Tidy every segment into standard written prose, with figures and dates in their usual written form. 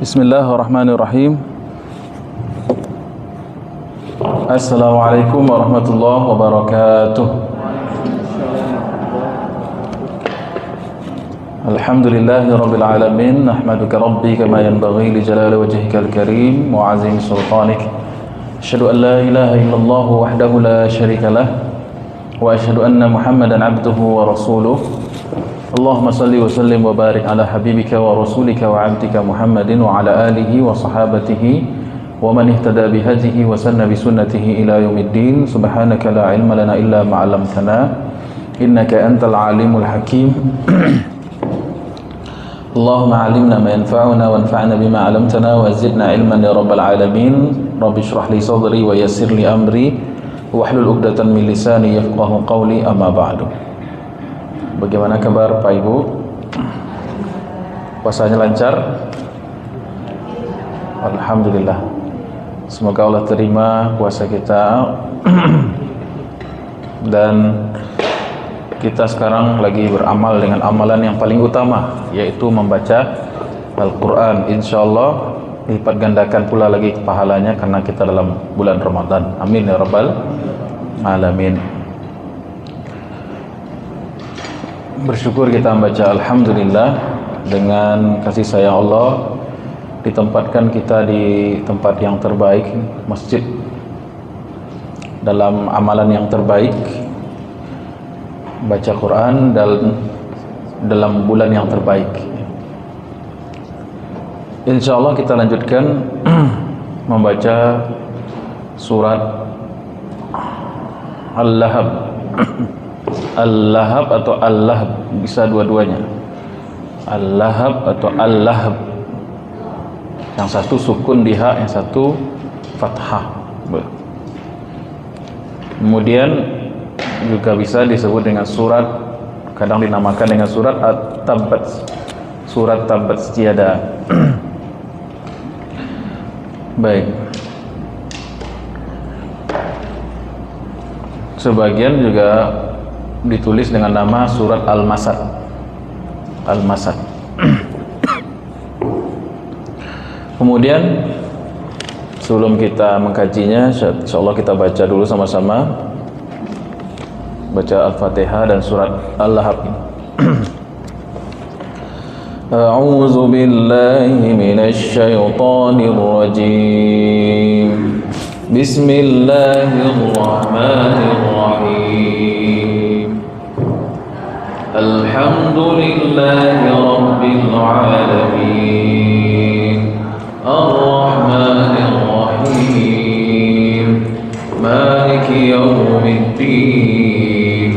Bismillahirrahmanirrahim. Assalamualaikum warahmatullahi wabarakatuh. Alhamdulillahirabbil alamin, nahmaduka rabbi kama yanbaghi li jalali wajhikal karim wa 'azimi sultanik. Asyhadu an la ilaha illallah wahdahu la syarika lah wa asyhadu anna Muhammadan 'abduhu wa rasuluh. Allahumma salli wa sallim wa barik ala habibika wa rasulika wa 'abdika Muhammadin wa ala alihi wa sahabatihi wa man ihtada bihadihi wa sanna bi sunnatihi ila yaumiddin. Subhanaka la ilma lana illa ma 'allamtana innaka antal alimul hakim. Allahumma 'allimna ma yanfa'una wanfa'na bima 'allamtana wa zidna ilman ya rabbal alamin. Rabbi shrah li sadri wa yassir li amri wahlul 'uqdatam min lisani yafqahu qawli, amma ba'du. Bagaimana kabar Pak Ibu? Puasanya lancar? Alhamdulillah. Semoga Allah terima puasa kita. Dan kita sekarang lagi beramal dengan amalan yang paling utama, yaitu membaca Al-Quran. InsyaAllah lipat gandakan pula lagi pahalanya karena kita dalam bulan Ramadan. Amin ya rabbal alamin. Bersyukur kita membaca Alhamdulillah, dengan kasih sayang Allah ditempatkan kita di tempat yang terbaik, masjid dalam amalan yang terbaik, baca Quran dalam bulan yang terbaik. InsyaAllah kita lanjutkan membaca surat Al-Lahab. Al-Lahab atau Al-Lahab, bisa dua-duanya. Al-Lahab atau Al-Lahab. Yang satu sukun di ha, yang satu fathah. Kemudian juga bisa disebut dengan surat, kadang dinamakan dengan surat At-Tabbat, surat Tabbat Setiada. Baik. Sebagian juga ditulis dengan nama surat Al-Masad. Al-Masad. Kemudian sebelum kita mengkajinya, insyaallah kita baca dulu sama-sama, baca Al-Fatihah dan surat Al-Lahab. A'udzu billahi minasy syaithanir rajim. Bismillahirrahmanirrahim. Alhamdulillahi rabbil alamin. Ar-Rahmanir Rahim. Maliki yaumiddin.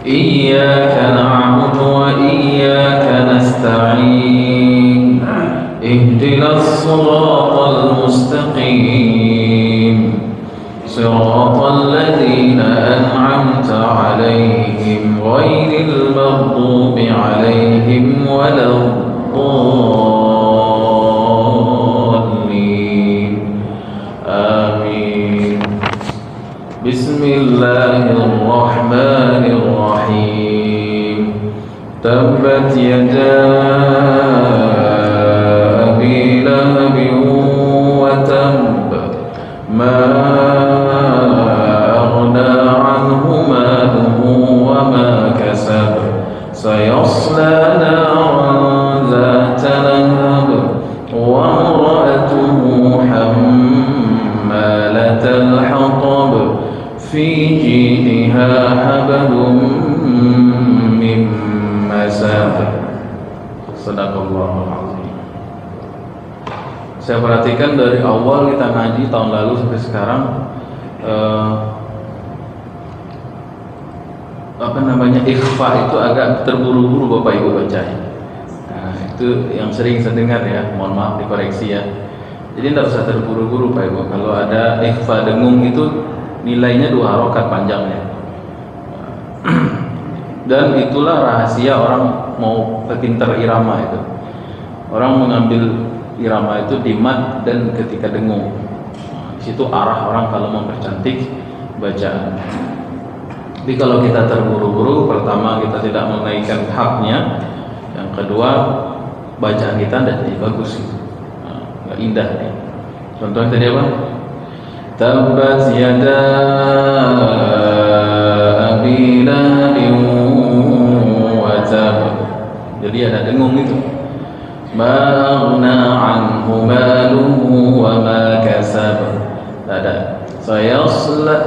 Iyyaka na'budu wa iyyaka nasta'in. Ihdinas siratal mustaqim. Siratal ladzina an'amta 'alaihim ghairil maghdubi 'alaihim waladdallin. Amin. Bismillahirrahmanirrahim. Tabbat yadaa abi lahabin wa tabb. Ma aghna 'anhu maluhu wa ma kasab. Sayasla naran dhata lahab. Wa imra'atuhu hammalatal hatab. Fi jidha hablum min masad. Sadaqallahul azim. Saya perhatikan dari awal kita ngaji tahun lalu sampai sekarang, ikhfa itu agak terburu-buru Bapak Ibu bacanya. Nah, itu yang sering saya dengar ya, mohon maaf dikoreksi ya. Jadi tidak usah terburu-buru Pak Ibu. Kalau ada ikhfa dengung itu nilainya 2 harokat panjangnya. Dan itulah rahasia orang mau pintar irama itu. Orang mengambil irama itu di mad dan ketika dengung. Di situ arah orang kalau mempercantik bacaan. Tapi kalau kita terburu-buru, pertama kita tidak menaikkan haknya, yang kedua bacaan kita tidak jadi bagus. indah nih. Contohnya tadi apa? Tabbat yada abi lahabin wa tab. Jadi ada dengung itu. Ma aghna anhu maluhu wa ma kasab. Ada sayasla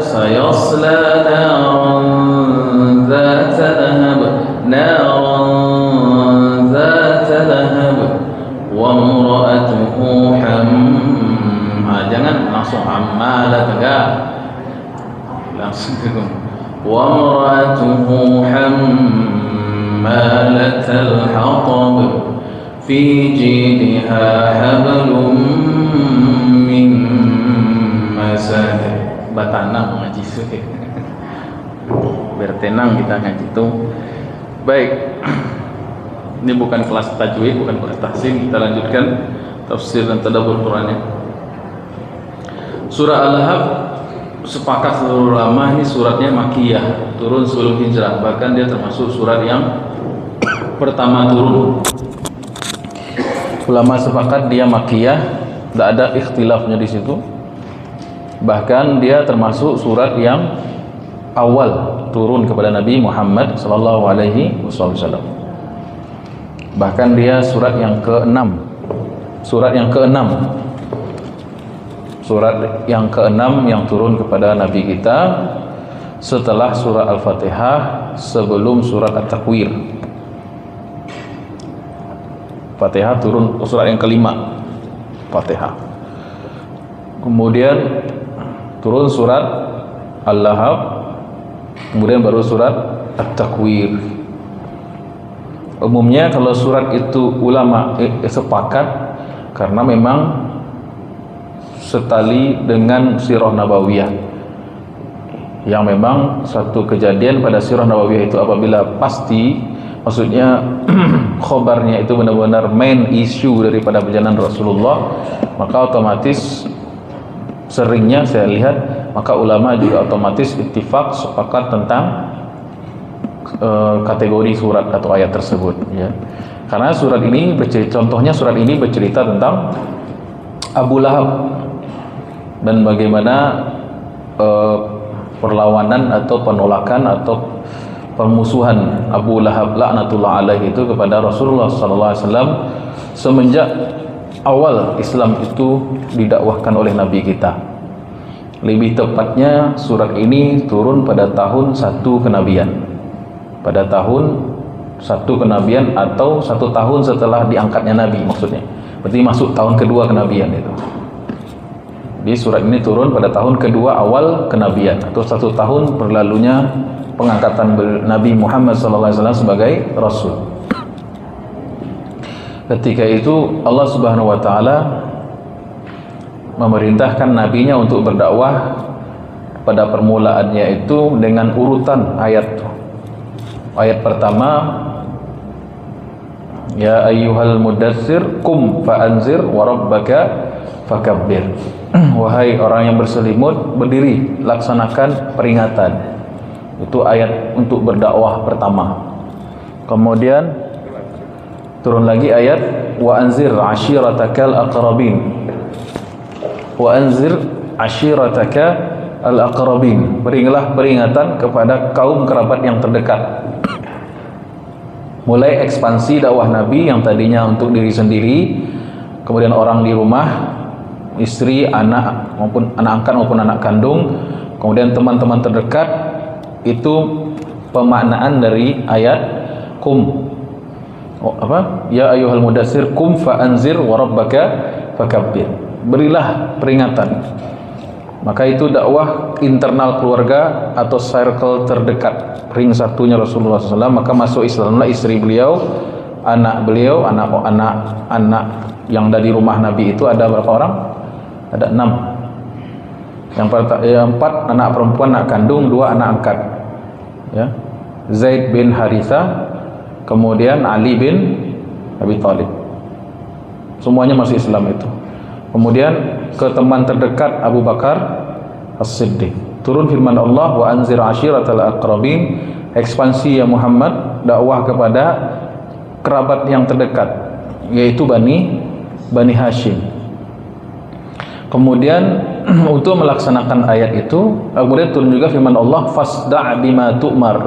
naran dzata lahab, naran dzata lahab wa imra'atuhu jangan langsung hammalah tegak, langsung tegak. Wa imra'atuhu hammalatal hatab fi jidha hablum min masad. Batanang ngaji suke. Biar tenang kita ngaji itu. Baik. Ini bukan kelas tajwid, bukan kelas tahsin. Kita lanjutkan tafsir dan tadabbur Qur'annya. Surah Al-Lahab sepakat seluruh ulama ini suratnya Makkiyah, turun sebelum hijrah. Bahkan dia termasuk surat yang pertama turun. Ulama sepakat dia Makkiyah, tidak ada ikhtilafnya di situ. Bahkan dia termasuk surat yang awal turun kepada Nabi Muhammad sallallahu alaihi wasallam. Bahkan dia surat yang ke-6. Surat yang ke-6. Surat yang ke-6 yang turun kepada Nabi kita setelah surah Al-Fatihah, sebelum surat At-Takwir. Fatihah turun surat yang ke-5, Fatihah. Kemudian turun surat Al-Lahab, kemudian baru surat At-Takwir. Umumnya kalau surat itu ulama sepakat karena memang setali dengan sirah nabawiyah, yang memang satu kejadian pada sirah nabawiyah itu apabila pasti, maksudnya khobarnya itu benar-benar main issue daripada perjalanan Rasulullah, maka otomatis seringnya saya lihat maka ulama juga otomatis ittifaq sepakat tentang kategori surat atau ayat tersebut, ya. Karena surat ini contohnya surat ini bercerita tentang Abu Lahab dan bagaimana perlawanan atau penolakan atau permusuhan Abu Lahab laknatullah alaihi itu kepada Rasulullah sallallahu alaihi wasallam semenjak awal Islam itu didakwahkan oleh Nabi kita. Lebih tepatnya surat ini turun pada tahun 1 kenabian. Pada tahun 1 kenabian atau 1 tahun setelah diangkatnya Nabi, maksudnya. Berarti masuk tahun kedua kenabian itu. Di surat ini turun pada tahun kedua awal kenabian atau 1 tahun berlalunya pengangkatan Nabi Muhammad SAW sebagai Rasul. Ketika itu Allah Subhanahu Wa Taala memerintahkan nabinya untuk berdakwah pada permulaannya itu dengan urutan ayat. Ayat pertama, ya ayyuhal mudatsir kum fa'anzir wa rabbaka fakabbir. Wahai orang yang berselimut, berdiri, laksanakan peringatan. Itu ayat untuk berdakwah pertama. Kemudian turun lagi ayat wa anzir ashiratakal aqrabin. Wa anzir ashirataka al-aqrabin. Berilah peringatan kepada kaum kerabat yang terdekat. Mulai ekspansi dakwah Nabi yang tadinya untuk diri sendiri, kemudian orang di rumah, istri, anak maupun anak angkat maupun anak kandung, kemudian teman-teman terdekat. Itu pemaknaan dari ayat kum. Ya ayyuhal mudatsir kum fa'anzir wa rabbaka fakabbir. Berilah peringatan. Maka itu dakwah internal keluarga atau circle terdekat, ring satunya Rasulullah SAW. Maka masuk Islamlah istri beliau, anak beliau, anak yang dari rumah Nabi itu ada berapa orang? Ada 6. Yang 4 anak perempuan, anak kandung, 2 anak angkat, ya. Zaid bin Haritha, kemudian Ali bin Abi Thalib. Semuanya masih Islam itu. Kemudian ke teman terdekat Abu Bakar As-Siddiq. Turun firman Allah wa anzir ashiratal aqrabin. Ekspansi ya Muhammad, dakwah kepada kerabat yang terdekat, yaitu Bani Hashim. Kemudian untuk melaksanakan ayat itu, kemudian turun juga firman Allah, fasda' bima tu'mar.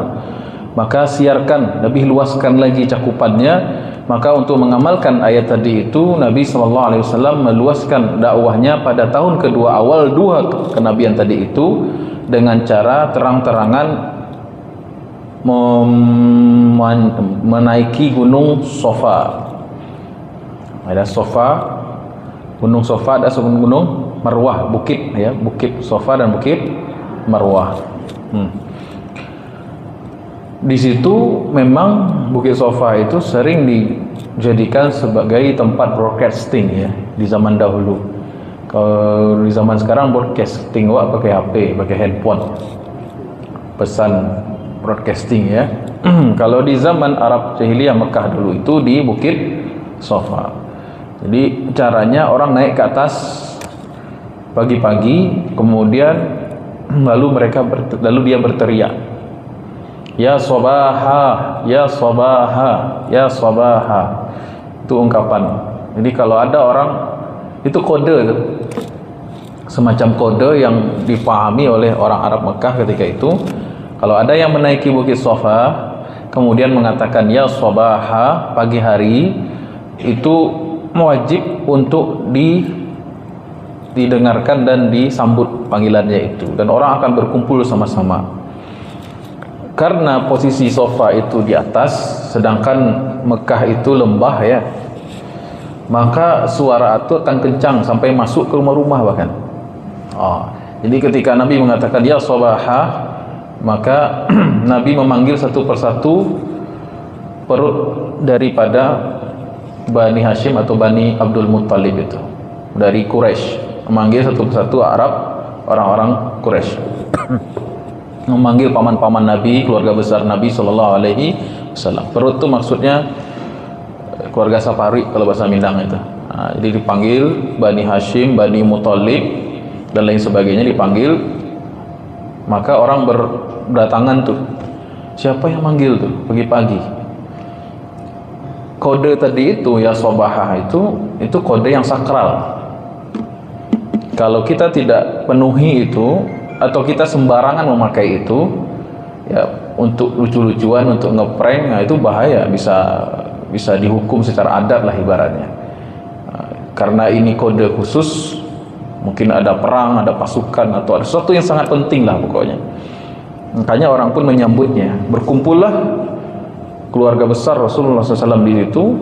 Maka siarkan, lebih luaskan lagi cakupannya. Maka untuk mengamalkan ayat tadi itu, Nabi SAW meluaskan dakwahnya pada tahun kedua awal dua kenabian tadi itu dengan cara terang-terangan menaiki gunung Sofa. Ada Sofa, gunung Sofa, ada gunung Marwah, bukit ya, bukit Sofa dan bukit Marwah. Di situ memang Bukit Sofa itu sering dijadikan sebagai tempat broadcasting ya di zaman dahulu. Kalau di zaman sekarang broadcasting pakai HP, pakai handphone, pesan broadcasting ya. Kalau di zaman Arab Jahiliyah Mekah dulu itu di Bukit Sofa. Jadi caranya orang naik ke atas pagi-pagi, kemudian lalu dia berteriak, ya sabaha, ya sabaha, ya sabaha. Itu ungkapan. Jadi kalau ada orang, itu kode itu, semacam kode yang dipahami oleh orang Arab Mekah ketika itu. Kalau ada yang menaiki Bukit Sofa kemudian mengatakan ya sabaha pagi hari, itu wajib untuk didengarkan dan disambut panggilannya itu, dan orang akan berkumpul sama-sama. Karena posisi Sofa itu di atas, sedangkan Mekah itu lembah ya, maka suara itu akan kencang sampai masuk ke rumah-rumah bahkan. Jadi ketika Nabi mengatakan ya Sobaha, maka Nabi memanggil satu persatu perut daripada Bani Hashim atau Bani Abdul Muttalib itu, dari Quraisy, memanggil satu persatu Arab, orang-orang Quraisy. Memanggil paman-paman Nabi, keluarga besar Nabi Sallallahu Alaihi Wasallam. Perut itu maksudnya keluarga Safari kalau bahasa Minang itu. Jadi dipanggil Bani Hashim, Bani Muttalib dan lain sebagainya dipanggil. Maka orang berdatangan tuh. Siapa yang manggil tuh pagi-pagi? Kode tadi itu ya Sobahah itu kode yang sakral. Kalau kita tidak penuhi itu, atau kita sembarangan memakai itu ya untuk lucu-lucuan, untuk ngeprank, nah itu bahaya, bisa dihukum secara adat lah ibaratnya. Karena ini kode khusus, mungkin ada perang, ada pasukan, atau ada sesuatu yang sangat penting lah pokoknya. Makanya orang pun menyambutnya. Berkumpullah keluarga besar Rasulullah SAW di situ,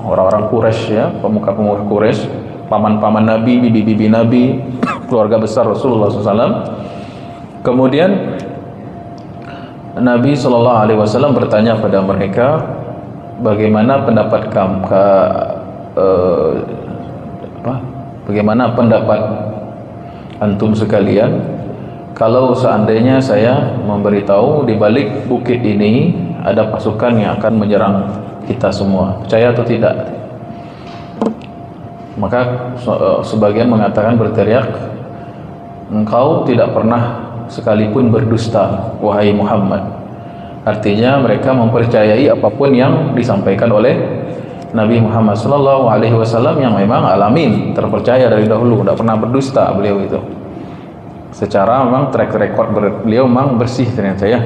orang-orang Quraisy ya, pemuka-pemuka Quraisy, paman-paman Nabi, bibi-bibi Nabi, keluarga besar Rasulullah SAW. Kemudian Nabi SAW bertanya pada mereka, bagaimana pendapat bagaimana pendapat antum sekalian kalau seandainya saya memberitahu di balik bukit ini ada pasukan yang akan menyerang kita semua, percaya atau tidak? Maka sebagian mengatakan, berteriak, engkau tidak pernah sekalipun berdusta wahai Muhammad. Artinya mereka mempercayai apapun yang disampaikan oleh Nabi Muhammad SAW yang memang alamin, terpercaya dari dahulu, tidak pernah berdusta beliau itu. Secara memang track record beliau memang bersih ternyata ya,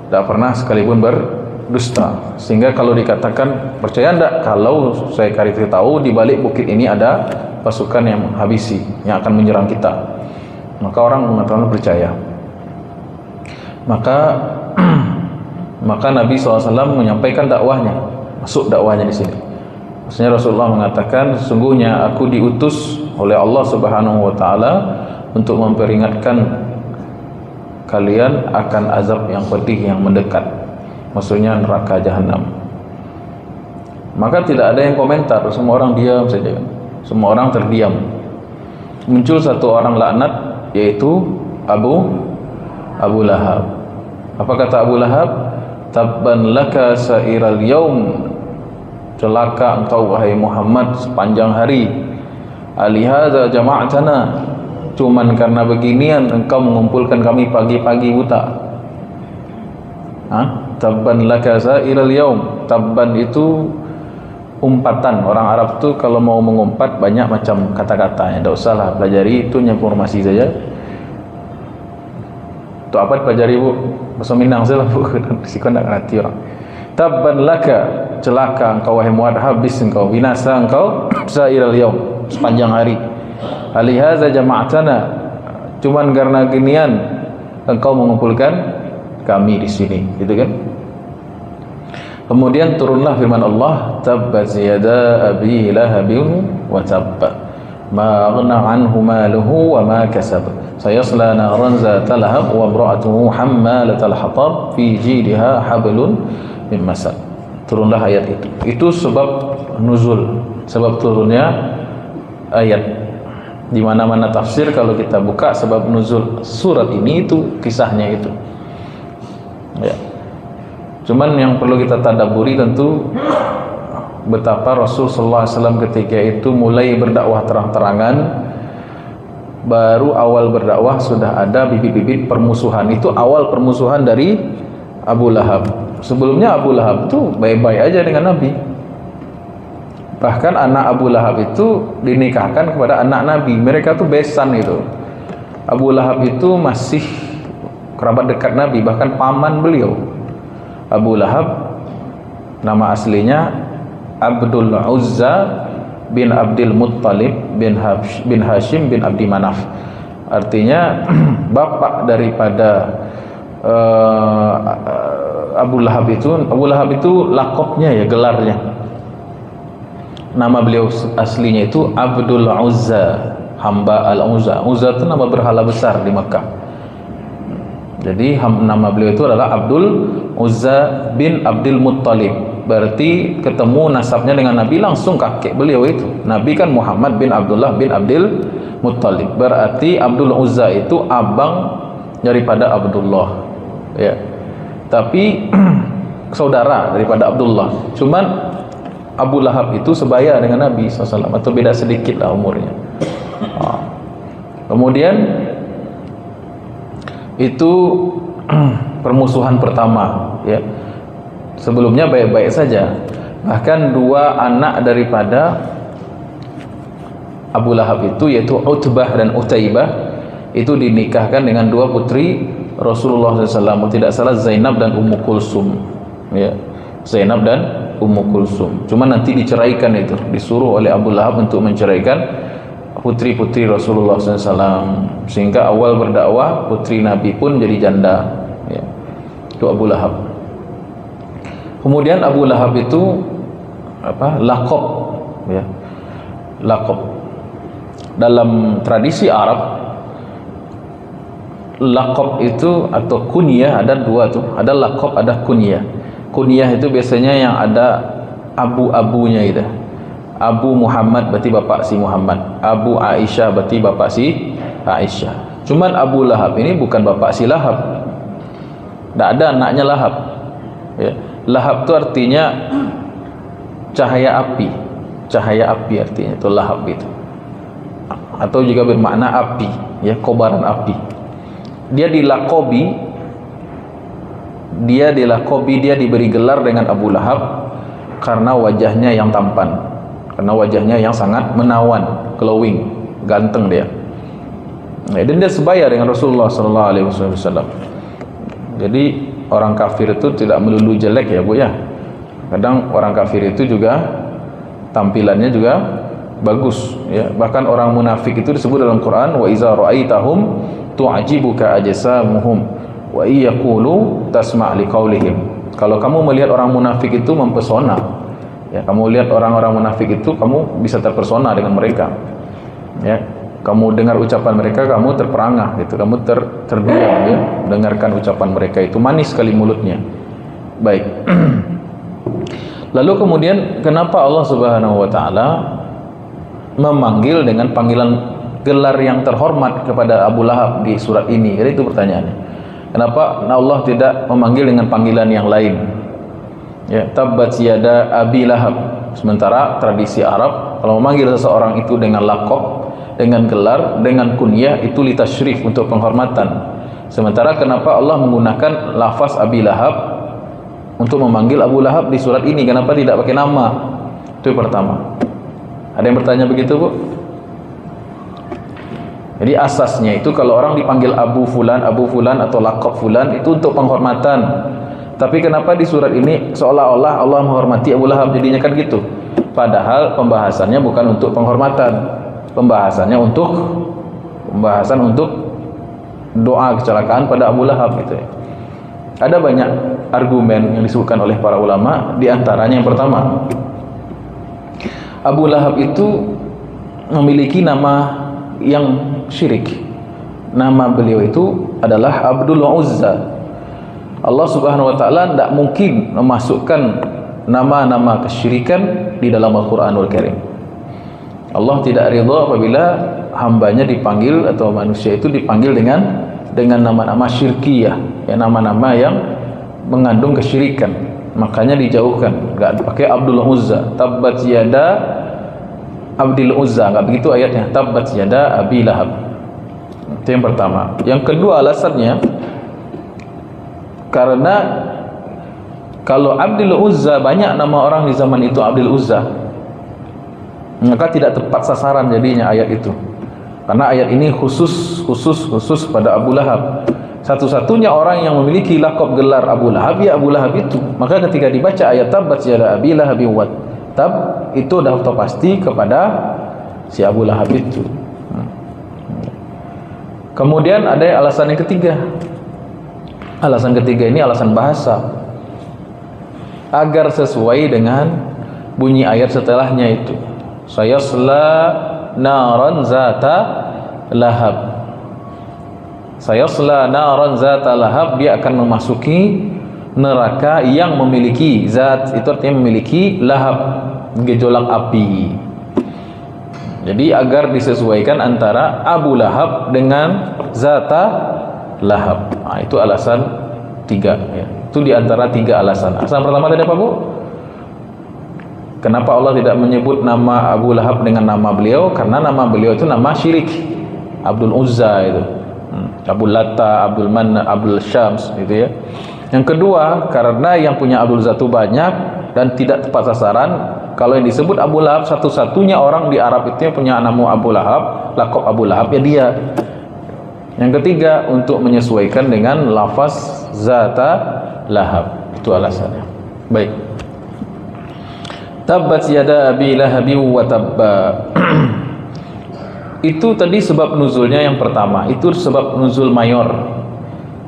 tidak pernah sekalipun berdusta. Sehingga kalau dikatakan percaya tidak kalau saya kasih tahu di balik bukit ini ada pasukan yang menghabisi, yang akan menyerang kita, maka orang mengatakan percaya. Maka Nabi SAW menyampaikan dakwahnya, masuk dakwahnya di sini. Maksudnya Rasulullah mengatakan, sesungguhnya aku diutus oleh Allah Subhanahu Wa Taala untuk memperingatkan kalian akan azab yang pedih yang mendekat, maksudnya neraka jahanam. Maka tidak ada yang komentar, semua orang diam saja, semua orang terdiam. Muncul satu orang laknat, yaitu Abu Lahab. Apa kata Abu Lahab? Tabban laka sa'iral yaum, celaka engkau wahai Muhammad sepanjang hari. Alihadza jama'tana, cuman karena beginian engkau mengumpulkan kami pagi-pagi buta. Tabban laka sa'iral yaum. Tabban itu umpatan. Orang Arab tuh kalau mau mengumpat banyak macam kata-katanya. Tidak usahlah pelajari itu informasi saja. Itu apa pelajari bu? Bahasa Minang saja bu. Sikon tak ngerti orang. Tabban laka, celaka engkau wahai Muad, habis engkau, binasa engkau sairal yaum, sepanjang hari. Alihaza jama'atana, cuman karena ginian engkau mengumpulkan kami di sini, gitu kan? Kemudian turunlah firman Allah, tabbat yada abi lahabin wa tabba, ma aghna anhu maluhu wa ma kasab, sayasla naran zata lahab wa imra'atuhu hammalatal hatab fi jidha hablun min masad. Turunlah ayat itu. Itu sebab nuzul, sebab turunnya ayat. Di mana-mana tafsir kalau kita buka sebab nuzul surat ini itu kisahnya itu. Ya. Cuman yang perlu kita tadabburi tentu betapa Rasul sallallahu alaihi wasallam ketika itu mulai berdakwah terang-terangan, baru awal berdakwah sudah ada bibit-bibit permusuhan. Itu awal permusuhan dari Abu Lahab. Sebelumnya Abu Lahab itu baik-baik aja dengan Nabi. Bahkan anak Abu Lahab itu dinikahkan kepada anak Nabi. Mereka tuh besan itu. Abu Lahab itu masih kerabat dekat Nabi, bahkan paman beliau. Abu Lahab nama aslinya Abdul Uzza bin Abdul Muttalib bin Hashim bin Abdi Manaf. Artinya bapak daripada Abu Lahab itu lakopnya ya, gelarnya. Nama beliau aslinya itu Abdul Uzza, hamba Al-Uzza. Uzza itu nama berhala besar di Makkah. Jadi nama beliau itu adalah Abdul Uzza bin Abdul Muttalib. Berarti ketemu nasabnya dengan Nabi langsung kakek beliau itu. Nabi kan Muhammad bin Abdullah bin Abdul Muttalib. Berarti Abdul Uzza itu abang daripada Abdullah. Ya. Tapi saudara daripada Abdullah. Cuman Abu Lahab itu sebaya dengan Nabi SAW, atau beda sedikit lah umurnya. Kemudian itu permusuhan pertama, ya. Sebelumnya baik-baik saja. Bahkan dua anak daripada Abu Lahab itu, yaitu Utbah dan Utaibah, itu dinikahkan dengan dua putri Rasulullah SAW. Tidak salah Zainab dan Ummu Kulsum, ya. Zainab dan Ummu Kulsum. Cuma nanti diceraikan itu, disuruh oleh Abu Lahab untuk menceraikan putri-putri Rasulullah SAW, sehingga awal berdakwah putri Nabi pun jadi janda, ya. Itu Abu Lahab. Kemudian Abu Lahab itu lakob, ya. Lakob dalam tradisi Arab, lakob itu atau kunyah ada dua tuh, ada lakob, ada kunyah. Kunyah itu biasanya yang ada abu-abunya itu. Abu Muhammad berarti bapak si Muhammad, Abu Aisyah berarti bapak si Aisyah. Cuman Abu Lahab ini bukan bapak si Lahab. Tidak ada anaknya Lahab, ya. Lahab itu artinya cahaya api. Cahaya api artinya itu Lahab itu. Atau juga bermakna api, ya, kobaran api. Dia dilakobi, dia diberi gelar dengan Abu Lahab karena wajahnya yang tampan, karena wajahnya yang sangat menawan, glowing, ganteng dia. Dan dia sebaya dengan Rasulullah SAW. Jadi orang kafir itu tidak melulu jelek ya bu ya. Kadang orang kafir itu juga tampilannya juga bagus, ya. Bahkan orang munafik itu disebut dalam Quran, wa iza ra'aitahum tu'ajibuka ajsamuhum wa iyaqulu tasma' liqaulihim. Kalau kamu melihat orang munafik itu mempesona, ya, kamu lihat orang-orang munafik itu kamu bisa terpesona dengan mereka, ya. Kamu dengar ucapan mereka kamu terperangah gitu, kamu terdiam, ya, dengarkan ucapan mereka itu manis sekali mulutnya. Baik. Lalu kemudian kenapa Allah Subhanahu wa taala memanggil dengan panggilan gelar yang terhormat kepada Abu Lahab di surat ini? Jadi itu pertanyaannya. Kenapa Allah tidak memanggil dengan panggilan yang lain? Ya, tabbat yada Abi Lahab. Sementara tradisi Arab kalau memanggil seseorang itu dengan laqab, dengan gelar, dengan kunyah itu litasyrif, untuk penghormatan. Sementara kenapa Allah menggunakan lafaz Abi Lahab untuk memanggil Abu Lahab di surat ini? Kenapa tidak pakai nama? Itu yang pertama. Ada yang bertanya begitu, Bu? Jadi asasnya itu kalau orang dipanggil Abu Fulan atau laqab Fulan itu untuk penghormatan. Tapi kenapa di surat ini seolah-olah Allah menghormati Abu Lahab, jadinya kan gitu. Padahal pembahasannya bukan untuk penghormatan. Pembahasan untuk doa kecelakaan pada Abu Lahab gitu ya. Ada banyak argumen yang disebutkan oleh para ulama, di antaranya yang pertama, Abu Lahab itu memiliki nama yang syirik. Nama beliau itu adalah Abdul Uzza. Allah Subhanahu wa taala tidak mungkin memasukkan nama-nama kesyirikan di dalam Al-Qur'anul Karim. Allah tidak ridha apabila hambanya dipanggil atau manusia itu dipanggil dengan nama-nama syirkiyah, ya, nama-nama yang mengandung kesyirikan. Makanya dijauhkan, enggak pakai Abdul Uzza, tabbat yada Abdul Uzza, enggak begitu ayatnya, tabbat yada Abi Lahab. Itu yang pertama. Yang kedua alasannya karena kalau Abdul Uzza, banyak nama orang di zaman itu Abdul Uzza, maka tidak tepat sasaran jadinya ayat itu. Karena ayat ini khusus pada Abu Lahab. Satu-satunya orang yang memiliki laqab gelar Abu Lahab ya Abu Lahab itu. Maka ketika dibaca ayat tabbat yada Abi Lahab wa tab, itu dah pasti kepada si Abu Lahab itu. Kemudian ada alasan yang ketiga. Alasan ketiga ini alasan bahasa, agar sesuai dengan bunyi ayat setelahnya itu. Sayasla naran zata lahab. Sayasla naran zata lahab, dia akan memasuki neraka yang memiliki zat, itu artinya memiliki lahab, gejolak api. Jadi agar disesuaikan antara Abu Lahab dengan zata lahab. Nah, itu alasan tiga ya. Itu diantara tiga alasan. Alasan pertama tadi apa, Bu? Kenapa Allah tidak menyebut nama Abu Lahab dengan nama beliau? Karena nama beliau itu nama syirik, Abdul Uzza itu, Abdul Latta, Abdul Manna, Abdul Syams gitu ya. Yang kedua, karena yang punya Abdul Uzza itu banyak dan tidak tepat sasaran. Kalau yang disebut Abu Lahab, satu-satunya orang di Arab itu yang punya nama Abu Lahab, laqab Abu Lahab ya dia. Yang ketiga, untuk menyesuaikan dengan lafaz zata lahab. Itu alasannya. Baik. Tabbat yada Abi Lahabi wa tabba. Itu tadi sebab nuzulnya yang pertama. Itu sebab nuzul mayor.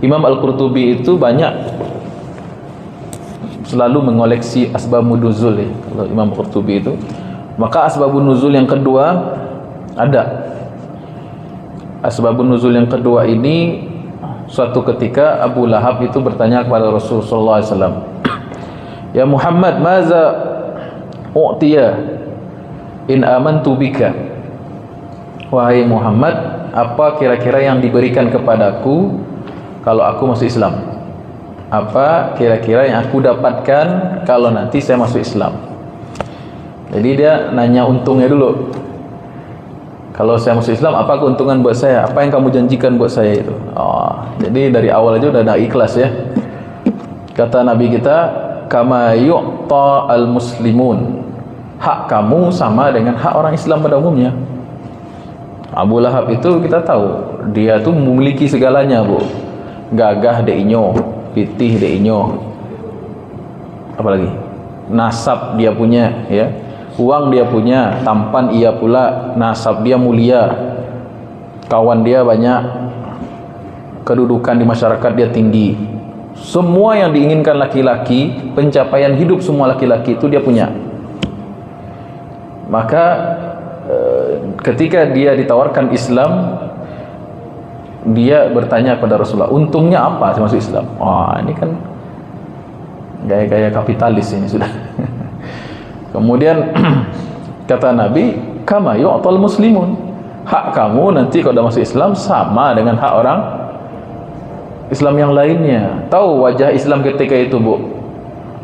Imam Al-Qurtubi itu banyak selalu mengoleksi asbabun nuzul ya. Kalau Imam Al-Qurtubi itu, maka asbabun nuzul yang kedua ada. Asbabun nuzul yang kedua ini, suatu ketika Abu Lahab itu bertanya kepada Rasulullah SAW, ya Muhammad, maza u'tiya in amantu bika. Wahai Muhammad, apa kira-kira yang diberikan kepadaku kalau aku masuk Islam? Apa kira-kira yang aku dapatkan kalau nanti saya masuk Islam? Jadi dia nanya untungnya dulu. Kalau saya masuk Islam, apa keuntungan buat saya? Apa yang kamu janjikan buat saya itu? Jadi dari awal aja udah ada ikhlas ya. Kata Nabi kita, kama yu'ta al-muslimun. Hak kamu sama dengan hak orang Islam pada umumnya. Abu Lahab itu kita tahu, dia tuh memiliki segalanya, Bu. Gagah de inyo, pitih de inyo. Apalagi? Nasab dia punya, ya. Uang dia punya, tampan ia pula, nasab dia mulia, kawan dia banyak, kedudukan di masyarakat dia tinggi. Semua yang diinginkan laki-laki, pencapaian hidup semua laki-laki itu dia punya. Maka ketika dia ditawarkan Islam, dia bertanya kepada Rasulullah, untungnya apa saya masuk Islam? Ini kan gaya-gaya kapitalis ini sudah. Kemudian kata Nabi, kama yu'tal muslimun. Hak kamu nanti kalau sudah masuk Islam sama dengan hak orang Islam yang lainnya. Tahu wajah Islam ketika itu, Bu?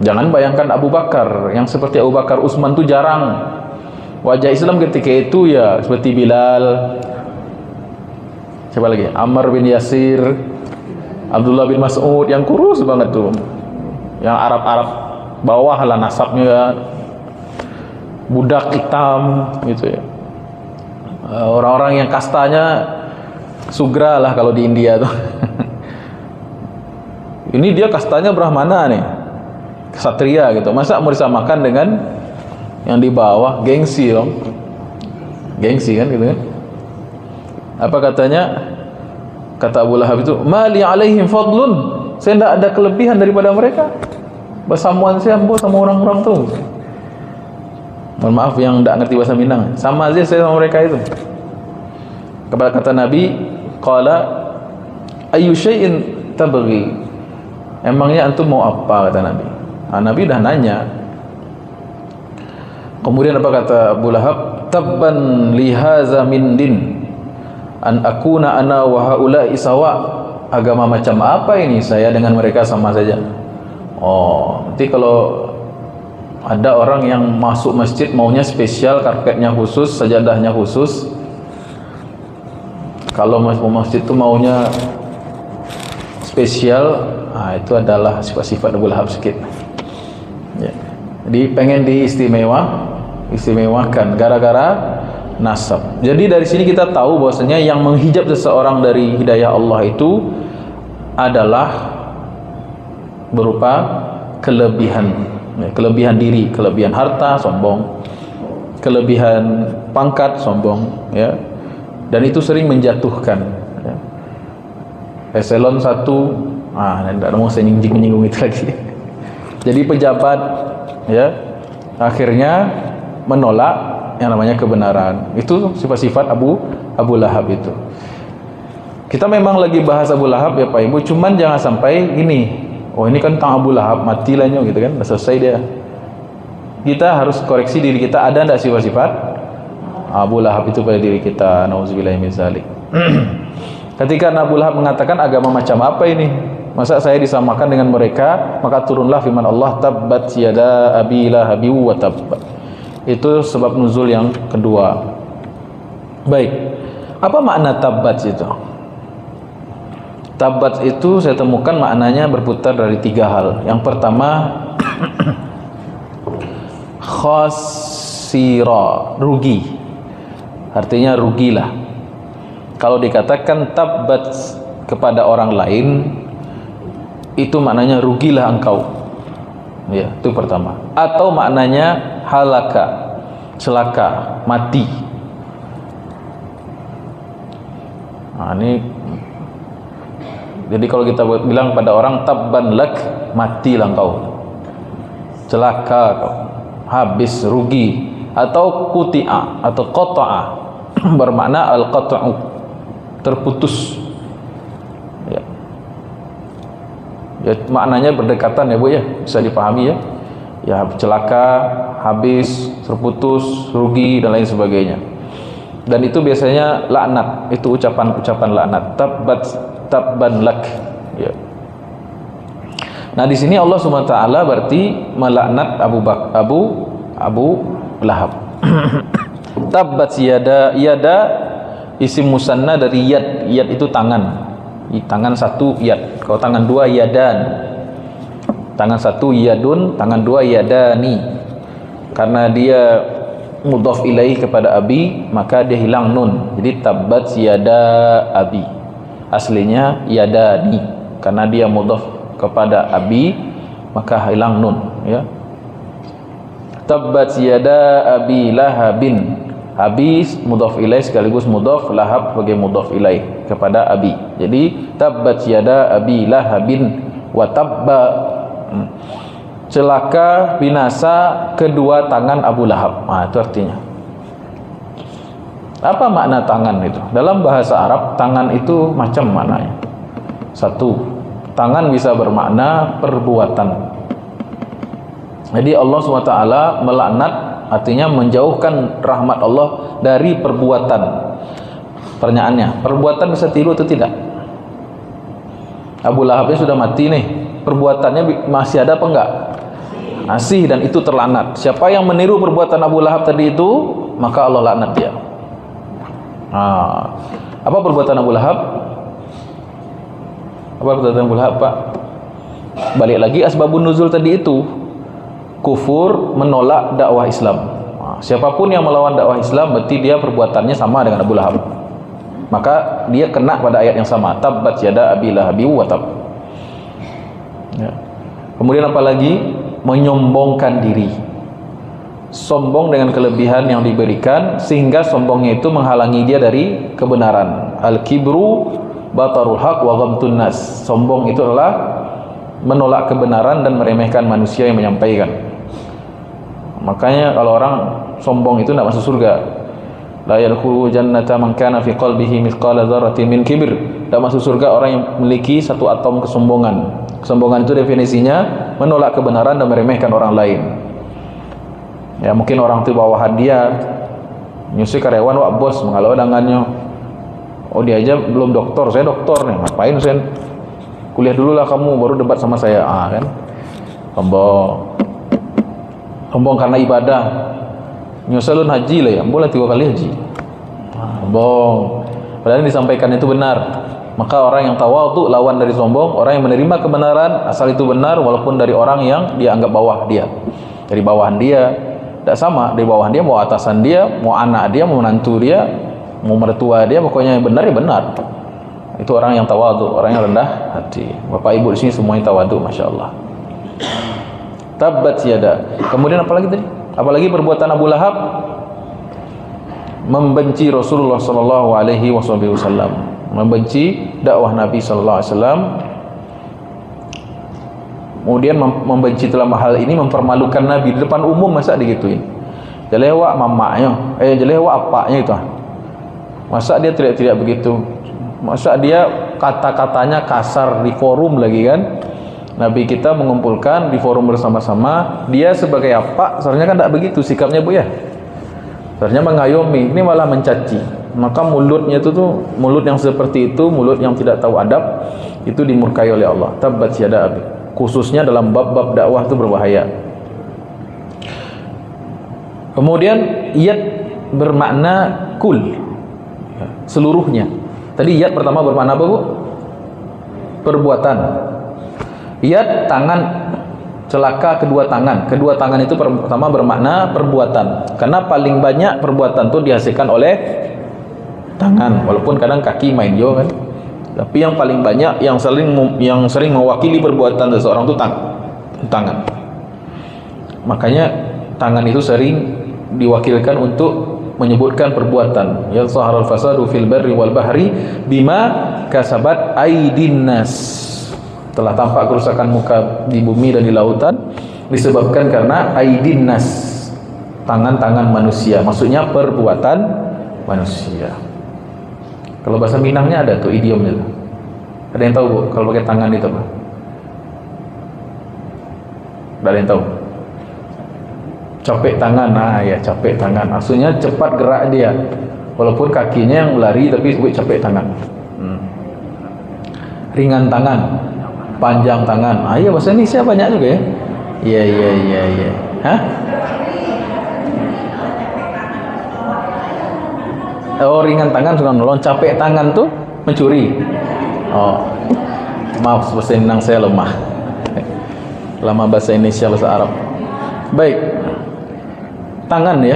Jangan bayangkan Abu Bakar, yang seperti Abu Bakar, Utsman itu jarang. Wajah Islam ketika itu ya seperti Bilal, siapa lagi? Ammar bin Yasir, Abdullah bin Mas'ud, yang kurus banget tuh, yang Arab-Arab bawah lah nasabnya. budak hitam gitu ya. Orang-orang yang kastanya Sugra lah kalau di India tuh. Ini dia kastanya Brahmana nih, Ksatria gitu. Masa mau disamakan dengan yang di bawah? Gengsi dong. Gengsi kan gitu kan. Apa katanya? Kata Abu Lahab itu, "Mali alaihim fadlun." Saya tidak ada kelebihan daripada mereka. Bersamuan saya sama orang-orang tuh. Mohon maaf yang tidak ngerti bahasa Minang. Sama aja saya sama mereka itu. Kata Nabi, qala ayyu syai'in tabghi? Emangnya antum mau apa, kata Nabi. Nabi dah nanya. Kemudian apa kata Abu Lahab? Tabban li hadza min din an akuna ana wa haula'i sawa. Agama macam apa ini, saya dengan mereka sama saja. Oh, nanti kalau ada orang yang masuk masjid maunya spesial, karpetnya khusus, sajadahnya khusus. Kalau masuk masjid itu maunya spesial, itu adalah sifat-sifat Abu Lahab sikit. Ya. Jadi pengen diistimewakan gara-gara nasab. Jadi dari sini kita tahu bahwasanya yang menghijab seseorang dari hidayah Allah itu adalah berupa kelebihan, ya, kelebihan diri, kelebihan harta, sombong, kelebihan pangkat, sombong, ya. Dan itu sering menjatuhkan, ya. Eselon 1, tidak mau saya menyinggung itu lagi. Jadi pejabat, ya, akhirnya menolak yang namanya kebenaran. Itu sifat-sifat Abu Lahab itu. Kita memang lagi bahas Abu Lahab ya Pak Ibu, cuman jangan sampai gini, oh ini kan tentang Abu Lahab, matilah gitu kan, udah selesai dia. Kita harus koreksi diri kita, ada enggak sifat-sifat Abu Lahab itu pada diri kita? Nauzubillahi min dzalik. Ketika Abu Lahab mengatakan agama macam apa ini? Masa saya disamakan dengan mereka? Maka turunlah firman Allah, tabbat yada abi lahabi wa tabb. Itu sebab nuzul yang kedua. Baik. Apa makna tabbat itu? Tabbat itu saya temukan maknanya berputar dari 3 hal. Yang pertama khasira, rugi. Artinya rugilah. Kalau dikatakan tabbat kepada orang lain, itu maknanya rugilah engkau. Ya, itu pertama. Atau maknanya halaka, celaka, mati. Ini jadi kalau kita bilang pada orang tabban lak, matilah engkau, celaka kau, habis, rugi. Atau quti'a atau qata'a bermakna al-qat'u, terputus, ya. Ya, maknanya berdekatan ya Bu ya, bisa dipahami ya. Ya, celaka, habis, terputus, rugi dan lain sebagainya. Dan itu biasanya laknat, itu ucapan-ucapan laknat. Tabban lak, ya. Nah, di sini Allah Subhanahu wa taala berarti melaknat Abu Lahab. Tabbat yada, isim musanna dari yad. Yad itu tangan. Tangan satu yad. Kalau tangan dua yadan. Tangan satu yadun, tangan dua yadani. Karena dia mudhaf ilaih kepada abi, maka dia hilang nun. Jadi tabbat yada abi. Aslinya yadani. Karena dia mudhaf kepada abi, maka hilang nun, ya. Tabbat yada abi lahabin. Abi mudhaf ilaih sekaligus mudhaf, lahab sebagai mudhaf ilaih kepada abi. Jadi tabbat yada abi lahabin wa tabba. Celaka, binasa kedua tangan Abu Lahab. Itu artinya. Apa makna tangan itu? Dalam bahasa Arab, tangan itu macam maknanya. Satu, tangan bisa bermakna perbuatan. Jadi Allah SWT melaknat, artinya menjauhkan rahmat Allah dari perbuatan. Pertanyaannya, perbuatan bisa tiru atau tidak? Abu Lahabnya sudah mati nih, perbuatannya masih ada apa enggak? Masih, dan itu terlaknat. Siapa yang meniru perbuatan Abu Lahab tadi itu, maka Allah laknat dia. Apa perbuatan Abu Lahab? Apa perbuatan Abu Lahab, Pak? Balik lagi asbabun nuzul tadi itu, kufur, menolak dakwah Islam. Siapapun yang melawan dakwah Islam berarti dia perbuatannya sama dengan Abu Lahab. Maka dia kena pada ayat yang sama, tabbat yada abi lahabi wa tab. Ya. Kemudian apalagi menyombongkan diri. Sombong dengan kelebihan yang diberikan sehingga sombongnya itu menghalangi dia dari kebenaran. Al-kibru batarul haq wa ghamtun nas. Sombong itu adalah menolak kebenaran dan meremehkan manusia yang menyampaikan. Makanya kalau orang sombong itu tidak masuk surga. La yadkhulu jannata man kana fi qalbihi mithqala dzarratin min kibr. Tidak masuk surga orang yang memiliki satu atom kesombongan. Kesombongan itu definisinya menolak kebenaran dan meremehkan orang lain. Ya, mungkin orang itu bawahan dia nyusul karyawan, wak bos mengalau dangannya. Oh, dia aja belum doktor, saya doktor nih. Ngapain saya kuliah dulu lah kamu baru debat sama saya. Kan sombong karena ibadah. Nyusulun haji lah ya, boleh 3 kali haji. Sombong. Padahal yang disampaikan itu benar. Maka orang yang tawadhu lawan dari sombong, orang yang menerima kebenaran asal itu benar walaupun dari orang yang dia anggap bawah dia. Dari bawahan dia, tidak sama. Dari bawahan dia mau atasan dia, mau anak dia, mau menantu dia, mau mertua dia, pokoknya yang benar ya benar. Itu orang yang tawadhu, orang yang rendah hati. Bapak Ibu di sini semuanya tawadhu, masyaallah. Tabbat yada. Kemudian apalagi tadi? Apalagi perbuatan Abu Lahab membenci Rasulullah sallallahu alaihi wasallam, membenci dakwah Nabi sallallahu alaihi wasallam. Kemudian membenci dalam hal ini mempermalukan Nabi di depan umum, masa digituin. Jalewa mamanya, jalewa apanya itu. Masa dia tidak begitu? Masa dia kata-katanya kasar di forum lagi kan? Nabi kita mengumpulkan di forum bersama-sama, dia sebagai apa? Seharusnya kan tidak begitu sikapnya Bu ya. Seharusnya mengayomi, ini malah mencaci. Maka mulutnya itu tuh, mulut yang seperti itu, mulut yang tidak tahu adab, itu dimurkai oleh Allah. Tabbat yada abi. Khususnya dalam bab-bab dakwah itu berbahaya. Kemudian yad bermakna kul, seluruhnya. Tadi yad pertama bermakna apa Bu? Perbuatan. Yad tangan, celaka kedua tangan. Kedua tangan itu pertama bermakna perbuatan. Karena paling banyak perbuatan itu dihasilkan oleh tangan. Walaupun kadang kaki main juga kan. Tapi yang paling banyak yang sering mewakili perbuatan seseorang itu tangan. Makanya tangan itu sering diwakilkan untuk menyebutkan perbuatan. Ya zaharal fasadu fil barri wal bahri bima kasabat aydin nas. Telah tampak kerusakan muka di bumi dan di lautan disebabkan karena aidin nas, tangan-tangan manusia, maksudnya perbuatan manusia. Kalau bahasa Minangnya ada tuh idiomnya. Ada yang tahu Bu kalau pakai tangan itu apa? Ada yang tahu? Capek tangan. Nah ya, capek tangan, maksudnya cepat gerak dia walaupun kakinya yang lari tapi capek tangan. Ringan tangan, panjang tangan. Iya bahasa Indonesia banyak juga ya. Iya. Hah? Oh, ringan tangan suka nolong, capek tangan tuh mencuri. Oh, maaf bahasa Minang saya lemah. Lama bahasa Indonesia, bahasa Arab. Baik. Tangan ya.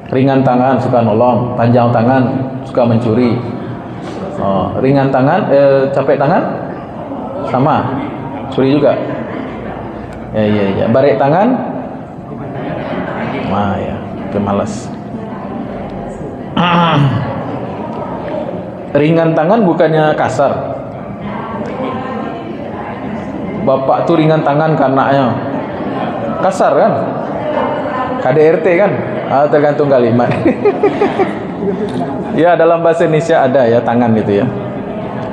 Ringan tangan suka nolong, panjang tangan suka mencuri. Oh, ringan tangan, capek tangan sama, curi juga. Ya. Barik tangan, ya, pemalas. Ringan tangan bukannya kasar. Bapak tuh ringan tangan ke anaknya, kasar kan? KDRT kan? Tergantung kalimat. Ya, dalam bahasa Indonesia ada ya tangan gitu ya.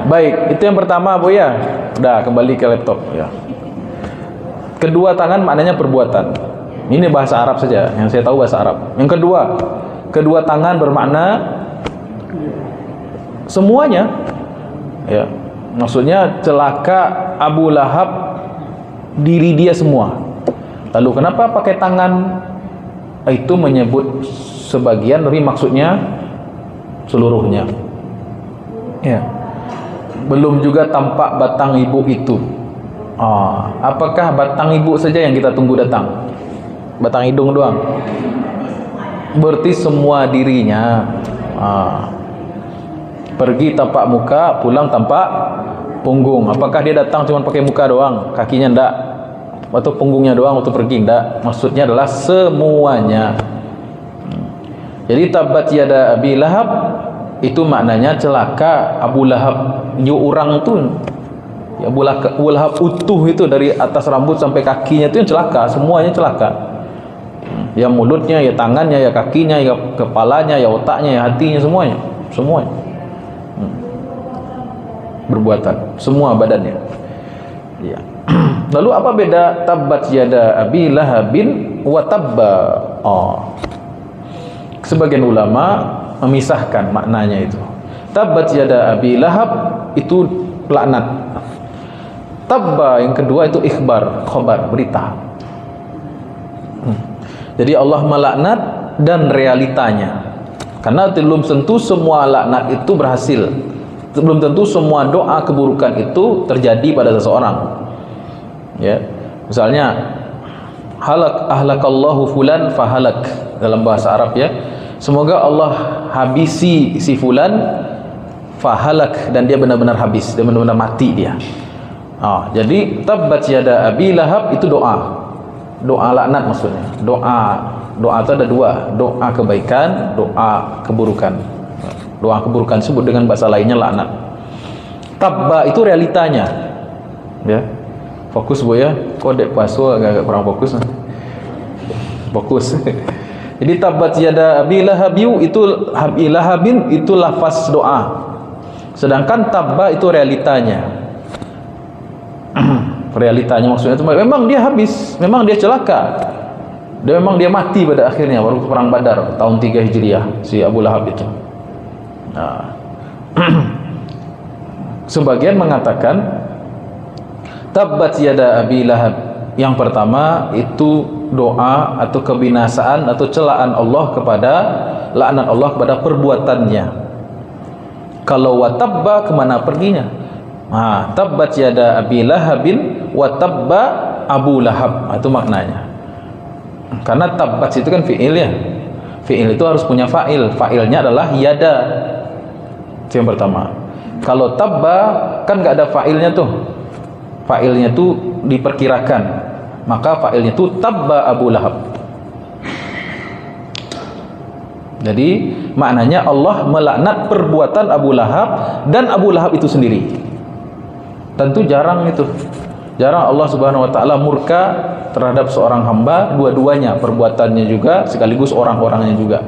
Baik, itu yang pertama Bu ya. Udah, kembali ke laptop ya. Kedua tangan maknanya perbuatan. Ini bahasa Arab saja, yang saya tahu bahasa Arab. Yang kedua tangan bermakna semuanya. Ya. Maksudnya celaka Abu Lahab diri dia semua. Lalu kenapa pakai tangan? Itu menyebut sebagian, tapi maksudnya seluruhnya. Ya. Belum juga tampak batang ibu itu. Apakah batang ibu saja yang kita tunggu datang? batang hidung doang. Berarti semua dirinya. Pergi tampak muka, pulang tampak punggung. Apakah dia datang cuma pakai muka doang, kakinya enggak? Atau punggungnya doang waktu pergi? Enggak. Maksudnya adalah semuanya. Jadi tabat yada Abi Lahab itu maknanya celaka Abu Lahab. Nyu orang tu ya, Abu Lahab utuh itu dari atas rambut sampai kakinya itu yang celaka, semuanya celaka. Ya mulutnya, ya tangannya, ya kakinya, ya kepalanya, ya otaknya, ya hatinya, semuanya. Berbuatan, semua badannya. Ya. Lalu apa beda tabat yada Abi Lahabin wa tabba? Sebagian ulama memisahkan maknanya itu. Tabat yada Abi Lahab itu laknat. Tabba yang kedua itu ikhbar, khabar, berita. Jadi Allah melaknat dan realitanya. Karena belum tentu semua laknat itu berhasil. Belum tentu semua doa keburukan itu terjadi pada seseorang. Ya. Misalnya ahlakallahu fulan fahalak dalam bahasa Arab ya. Semoga Allah habisi si fulan fahalak, dan dia benar-benar habis, dia benar-benar mati dia. Jadi tabat yada Abi Lahab itu doa laknat maksudnya. Doa itu ada dua, doa kebaikan, doa keburukan. Doa keburukan disebut dengan bahasa lainnya laknat. Tabba itu realitanya. Ya. Fokus Bu ya. Kode pasu agak kurang fokus. Fokus. Jadi tabat yada Abi Lahabin itu lafaz doa. Sedangkan tabba itu realitanya. Realitanya maksudnya itu memang dia habis, memang dia celaka. Memang dia mati pada akhirnya waktu perang Badar tahun 3 Hijriah si Abu Lahab itu. Sebagian mengatakan tabat yada Abi Lahab yang pertama itu doa atau kebinasaan atau celaan Allah kepada, laknat Allah kepada perbuatannya. Kalau watabba, kemana perginya? Tabat yada Abi Lahabin watabba Abu Lahab, itu maknanya. Karena tabat itu kan fi'il ya. Fi'il itu harus punya fa'il. Fa'ilnya adalah yada. Itu yang pertama. Kalau tabba kan nggak ada fa'ilnya tuh. Fa'ilnya tuh diperkirakan. Maka fa'ilnya tuh tabba Abu Lahab. Jadi maknanya Allah melaknat perbuatan Abu Lahab dan Abu Lahab itu sendiri. Tentu jarang itu. Jarang Allah Subhanahu wa taala murka terhadap seorang hamba, dua-duanya, perbuatannya juga sekaligus orang-orangnya juga.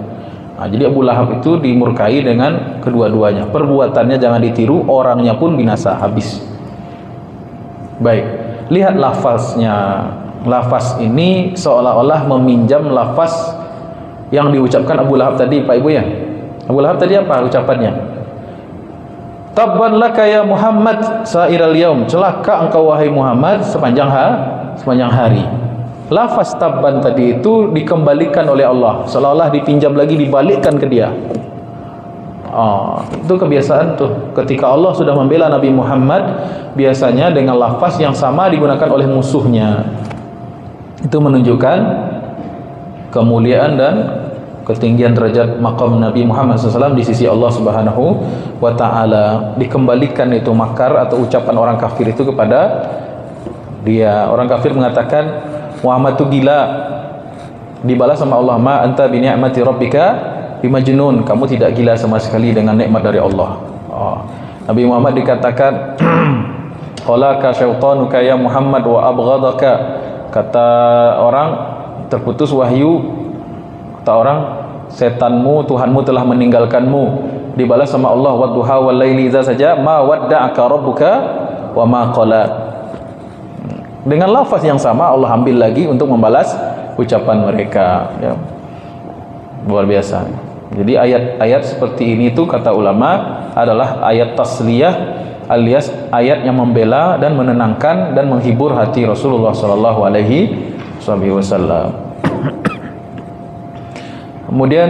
Jadi Abu Lahab itu dimurkai dengan kedua-duanya. Perbuatannya jangan ditiru, orangnya pun binasa, habis. Baik, lihat lafaznya. Lafaz ini seolah-olah meminjam lafaz yang diucapkan Abu Lahab tadi, Pak Ibu ya. Abu Lahab tadi apa ucapannya? Tabban laka ya Muhammad sa'iral yaum, celaka engkau wahai Muhammad sepanjang hari. Lafaz tabban tadi itu dikembalikan oleh Allah, seolah-olah dipinjam lagi, dibalikkan ke dia. Itu kebiasaan tuh. Ketika Allah sudah membela Nabi Muhammad, biasanya dengan lafaz yang sama digunakan oleh musuhnya. Itu menunjukkan kemuliaan dan ketinggian derajat maqam Nabi Muhammad SAW di sisi Allah Subhanahu wa ta'ala. Dikembalikan itu makar atau ucapan orang kafir itu kepada dia. Orang kafir mengatakan Muhammad itu gila, dibalas sama Allah, ma anta bi ni'mati rabbika bimajnun, kamu tidak gila sama sekali dengan nikmat dari Allah. Nabi Muhammad dikatakan qalaka syaitanuka ya Muhammad wa abghadaka, kata orang terputus wahyu, kata orang setanmu, Tuhanmu telah meninggalkanmu. Dibalas sama Allah wadduha wal laili idza saja ma wadda'aka rabbuka wa ma qala. Dengan lafaz yang sama Allah ambil lagi untuk membalas ucapan mereka ya. Luar biasa. Jadi ayat-ayat seperti ini tuh kata ulama adalah ayat tasliyah, alias ayat yang membela dan menenangkan dan menghibur hati Rasulullah sallallahu alaihi wasallam. Kemudian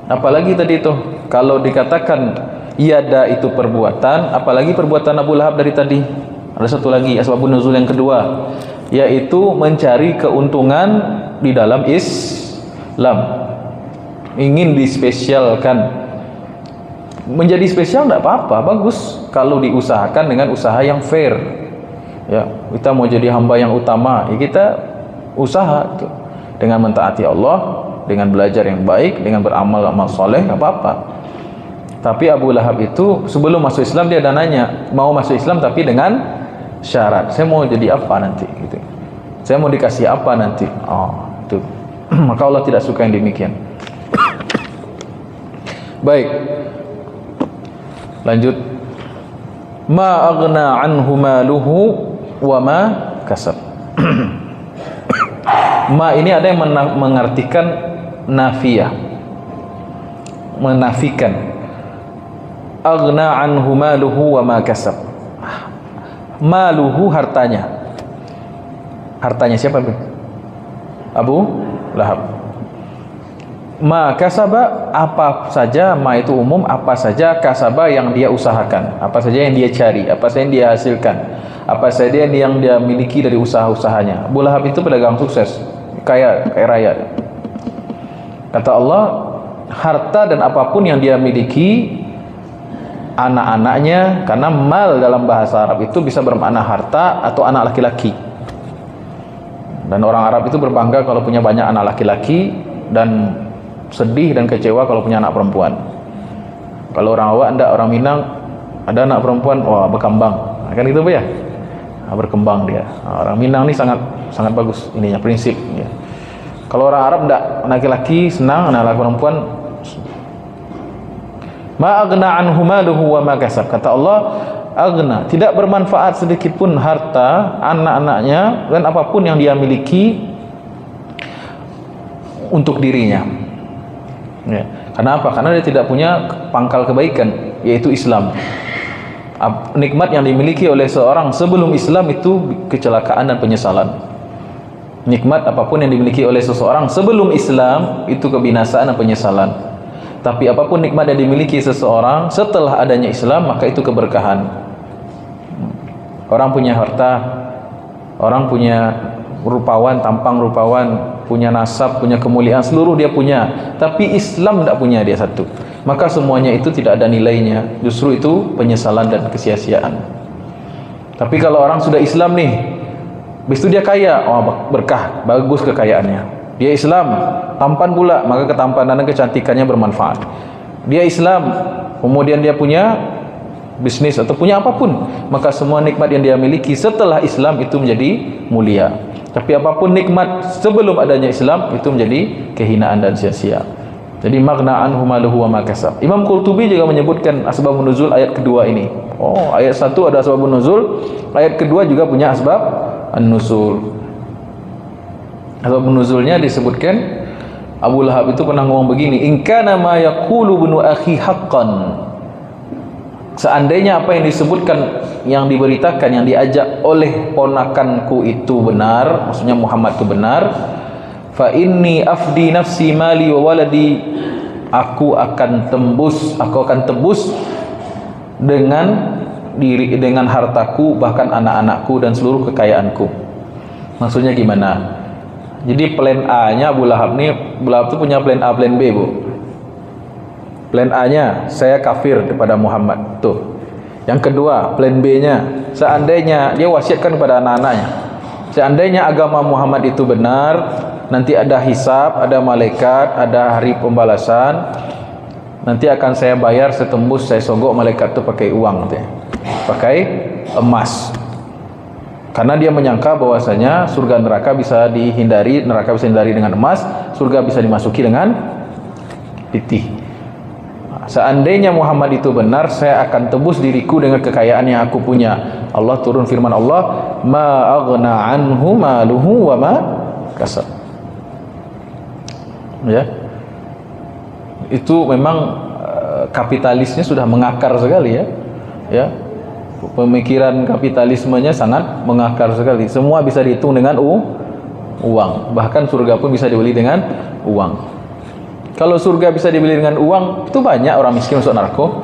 apalagi tadi itu, kalau dikatakan yada itu perbuatan, apalagi perbuatan Abu Lahab dari tadi. Ada satu lagi asbabun nuzul yang kedua. yaitu mencari keuntungan di dalam Islam. Ingin dispesialkan. Menjadi spesial tidak apa-apa, bagus kalau diusahakan dengan usaha yang fair. Ya, kita mau jadi hamba yang utama, ya kita usaha itu dengan mentaati Allah, dengan belajar yang baik, dengan beramal amal soleh, nggak apa-apa. Tapi Abu Lahab itu sebelum masuk Islam dia ada nanya, mau masuk Islam tapi dengan syarat, saya mau jadi apa nanti, gitu. Saya mau dikasih apa nanti. Oh, itu. Maka Allah tidak suka yang demikian. Baik. Lanjut. Ma aghna anhu maluhu wa ma kasab. Ma ini ada yang mengartikan nafiyah, menafikan. Aghna anhu maluhu wa ma kasab. Maluhu hartanya. Hartanya siapa? Abu Lahab. Ma kasaba, apa saja, ma itu umum, apa saja, kasaba yang dia usahakan, apa saja yang dia cari, apa saja yang dia hasilkan, apa saja yang dia miliki dari usaha-usahanya. Abu Lahab itu pedagang sukses, kaya raya. Kata Allah, harta dan apapun yang dia miliki, anak-anaknya, karena mal dalam bahasa Arab itu bisa bermakna harta atau anak laki-laki. Dan orang Arab itu berbangga kalau punya banyak anak laki-laki, dan sedih dan kecewa kalau punya anak perempuan. Kalau orang awak enggak, orang Minang ada anak perempuan, wah berkembang. Kan gitu ya? Berkembang dia. Orang Minang ni sangat bagus ininya, prinsip ya. Kalau orang Arab enggak, laki-laki senang, anak perempuan. Ma aghna anhu maluhu wa ma kasab. Kata Allah, aghna, tidak bermanfaat sedikit pun harta anak-anaknya dan apapun yang dia miliki untuk dirinya. Ya. Karena apa? Karena dia tidak punya pangkal kebaikan, yaitu Islam. Nikmat yang dimiliki oleh seorang sebelum Islam itu kecelakaan dan penyesalan. Nikmat apapun yang dimiliki oleh seseorang sebelum Islam itu kebinasaan dan penyesalan. Tapi apapun nikmat yang dimiliki seseorang setelah adanya Islam, maka itu keberkahan. Orang punya harta, orang punya rupawan, tampang rupawan, punya nasab, punya kemuliaan, seluruh dia punya, tapi Islam tidak punya dia satu, maka semuanya itu tidak ada nilainya, justru itu penyesalan dan kesia-siaan. Tapi kalau orang sudah Islam nih, habis itu dia kaya, oh berkah, bagus kekayaannya. Dia Islam, tampan pula, maka ketampanan dan kecantikannya bermanfaat. Dia Islam, kemudian dia punya bisnis atau punya apapun, maka semua nikmat yang dia miliki setelah Islam itu menjadi mulia. Tapi apapun nikmat sebelum adanya Islam itu menjadi kehinaan dan sia-sia. Jadi maghna anhu maluhu wa ma kasab. Imam Qurtubi juga menyebutkan asbabun nuzul ayat kedua ini. Oh, ayat 1 ada asbabun nuzul, ayat kedua juga punya asbab an-nuzul. Asbabun nuzulnya disebutkan Abu Lahab itu pernah ngomong begini, in kana ma yaqulu ibnu akhi haqqan. Seandainya apa yang disebutkan, yang diberitakan, yang diajak oleh ponakanku itu benar, maksudnya Muhammad itu benar, fa inni afdi nafsi mali wa waladi, aku akan tebus dengan hartaku, bahkan anak-anakku dan seluruh kekayaanku. Maksudnya gimana? Jadi plan A-nya Abu Lahab itu punya plan A, plan B, Bu. Plan A-nya, saya kafir kepada Muhammad. Tuh. Yang kedua, plan B-nya, seandainya dia wasiatkan kepada anak-anaknya, seandainya agama Muhammad itu benar, nanti ada hisab, ada malaikat, ada hari pembalasan, nanti akan saya bayar setembus, saya sogok malaikat itu pakai uang, pakai emas. Karena dia menyangka bahwasanya surga neraka bisa dihindari, neraka bisa dihindari dengan emas, surga bisa dimasuki dengan pitih. Seandainya Muhammad itu benar, saya akan tebus diriku dengan kekayaan yang aku punya. Allah turun firman Allah, ma aghna anhu maluhu wa ma kasab. Ya. Itu memang kapitalisnya sudah mengakar sekali ya. Ya. Pemikiran kapitalismenya sangat mengakar sekali. Semua bisa dihitung dengan uang. Bahkan surga pun bisa dibeli dengan uang. Kalau surga bisa dibeli dengan uang, itu banyak orang miskin masuk neraka.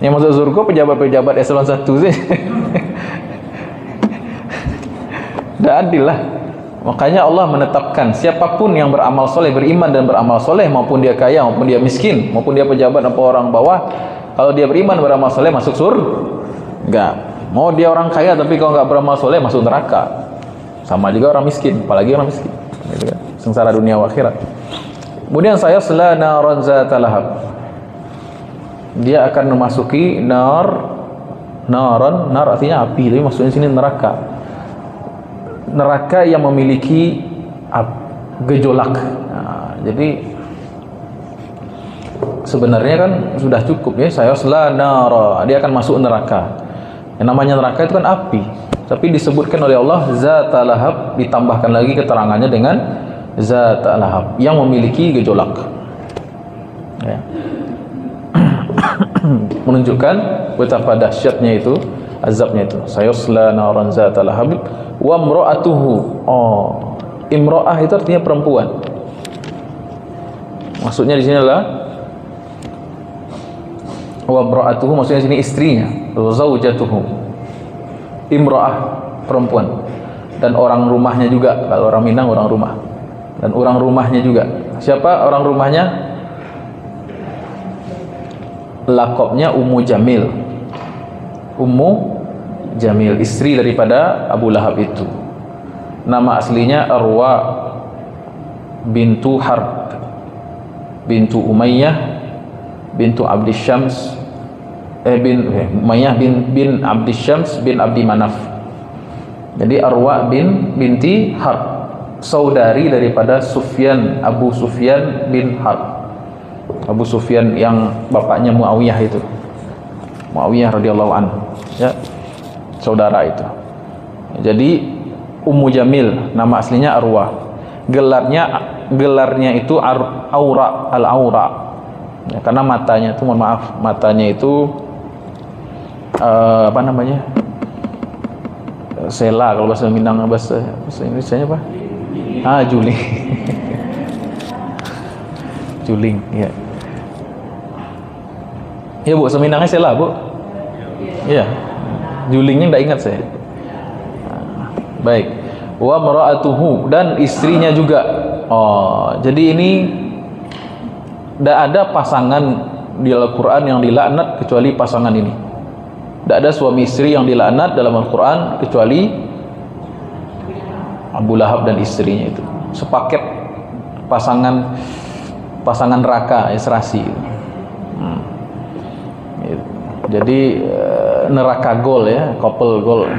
Yang masuk surga pejabat-pejabat eselon 1 sih. Tidak adil lah. Makanya Allah menetapkan siapapun yang beramal soleh, beriman dan beramal soleh, maupun dia kaya, maupun dia miskin, maupun dia pejabat atau orang bawah, kalau dia beriman beramal soleh masuk surga. Enggak. Mau dia orang kaya tapi kalau nggak beramal soleh masuk neraka. Sama juga orang miskin, apalagi orang miskin. Gitu kan? Sengsara dunia wa akhirat. Kemudian sayasla naran zata lahab. Dia akan memasuki naran, nar artinya api, tapi maksudnya sini neraka. Neraka yang memiliki gejolak. Nah, jadi sebenarnya kan sudah cukup ya, sayasla nara, dia akan masuk neraka. Yang namanya neraka itu kan api, tapi disebutkan oleh Allah zata lahab, ditambahkan lagi keterangannya dengan zata lahab yang memiliki gejolak. Ya. Menunjukkan betapa dahsyatnya itu azabnya itu. Sayasla naran zata lahab wa imra'atuhu. Oh, imra'ah itu artinya perempuan. Maksudnya di sini adalah wa imra'atuhu, maksudnya di sini istrinya, zaujatuhu. Imra'ah perempuan, dan orang rumahnya juga. Kalau orang Minang orang rumah, dan orang rumahnya juga. Siapa orang rumahnya? Lakopnya Ummu Jamil. Ummu Jamil, istri daripada Abu Lahab itu. Nama aslinya Arwa bintu Harb bintu Umayyah bintu Abdi Syams Umayyah bin Abdi Syams bin Abdi Manaf. Jadi Arwa binti Harb, saudari daripada Abu Sufyan bin Harb. Abu Sufyan yang bapaknya Muawiyah itu, Muawiyah radhiyallahu anhu, ya, saudara itu. Jadi Ummu Jamil, nama aslinya Arwa. Gelarnya itu Aura, al-Aura. Ya, karena matanya itu, mohon maaf, matanya itu apa namanya? Sela kalau bahasa Minang, bahasa Indonesianya apa? Juling. Juling, ya. Ya Bu, seminangnya sela Bu. Iya. Julingnya enggak ingat saya. Baik. Wa mara'atuhu, dan istrinya juga. Oh, jadi ini tidak ada pasangan di Al-Quran yang dilaknat kecuali pasangan ini. Tidak ada suami istri yang dilaknat dalam Al-Quran kecuali Abu Lahab dan istrinya itu. Sepaket pasangan neraka, serasi. Jadi neraka gol ya, couple gol.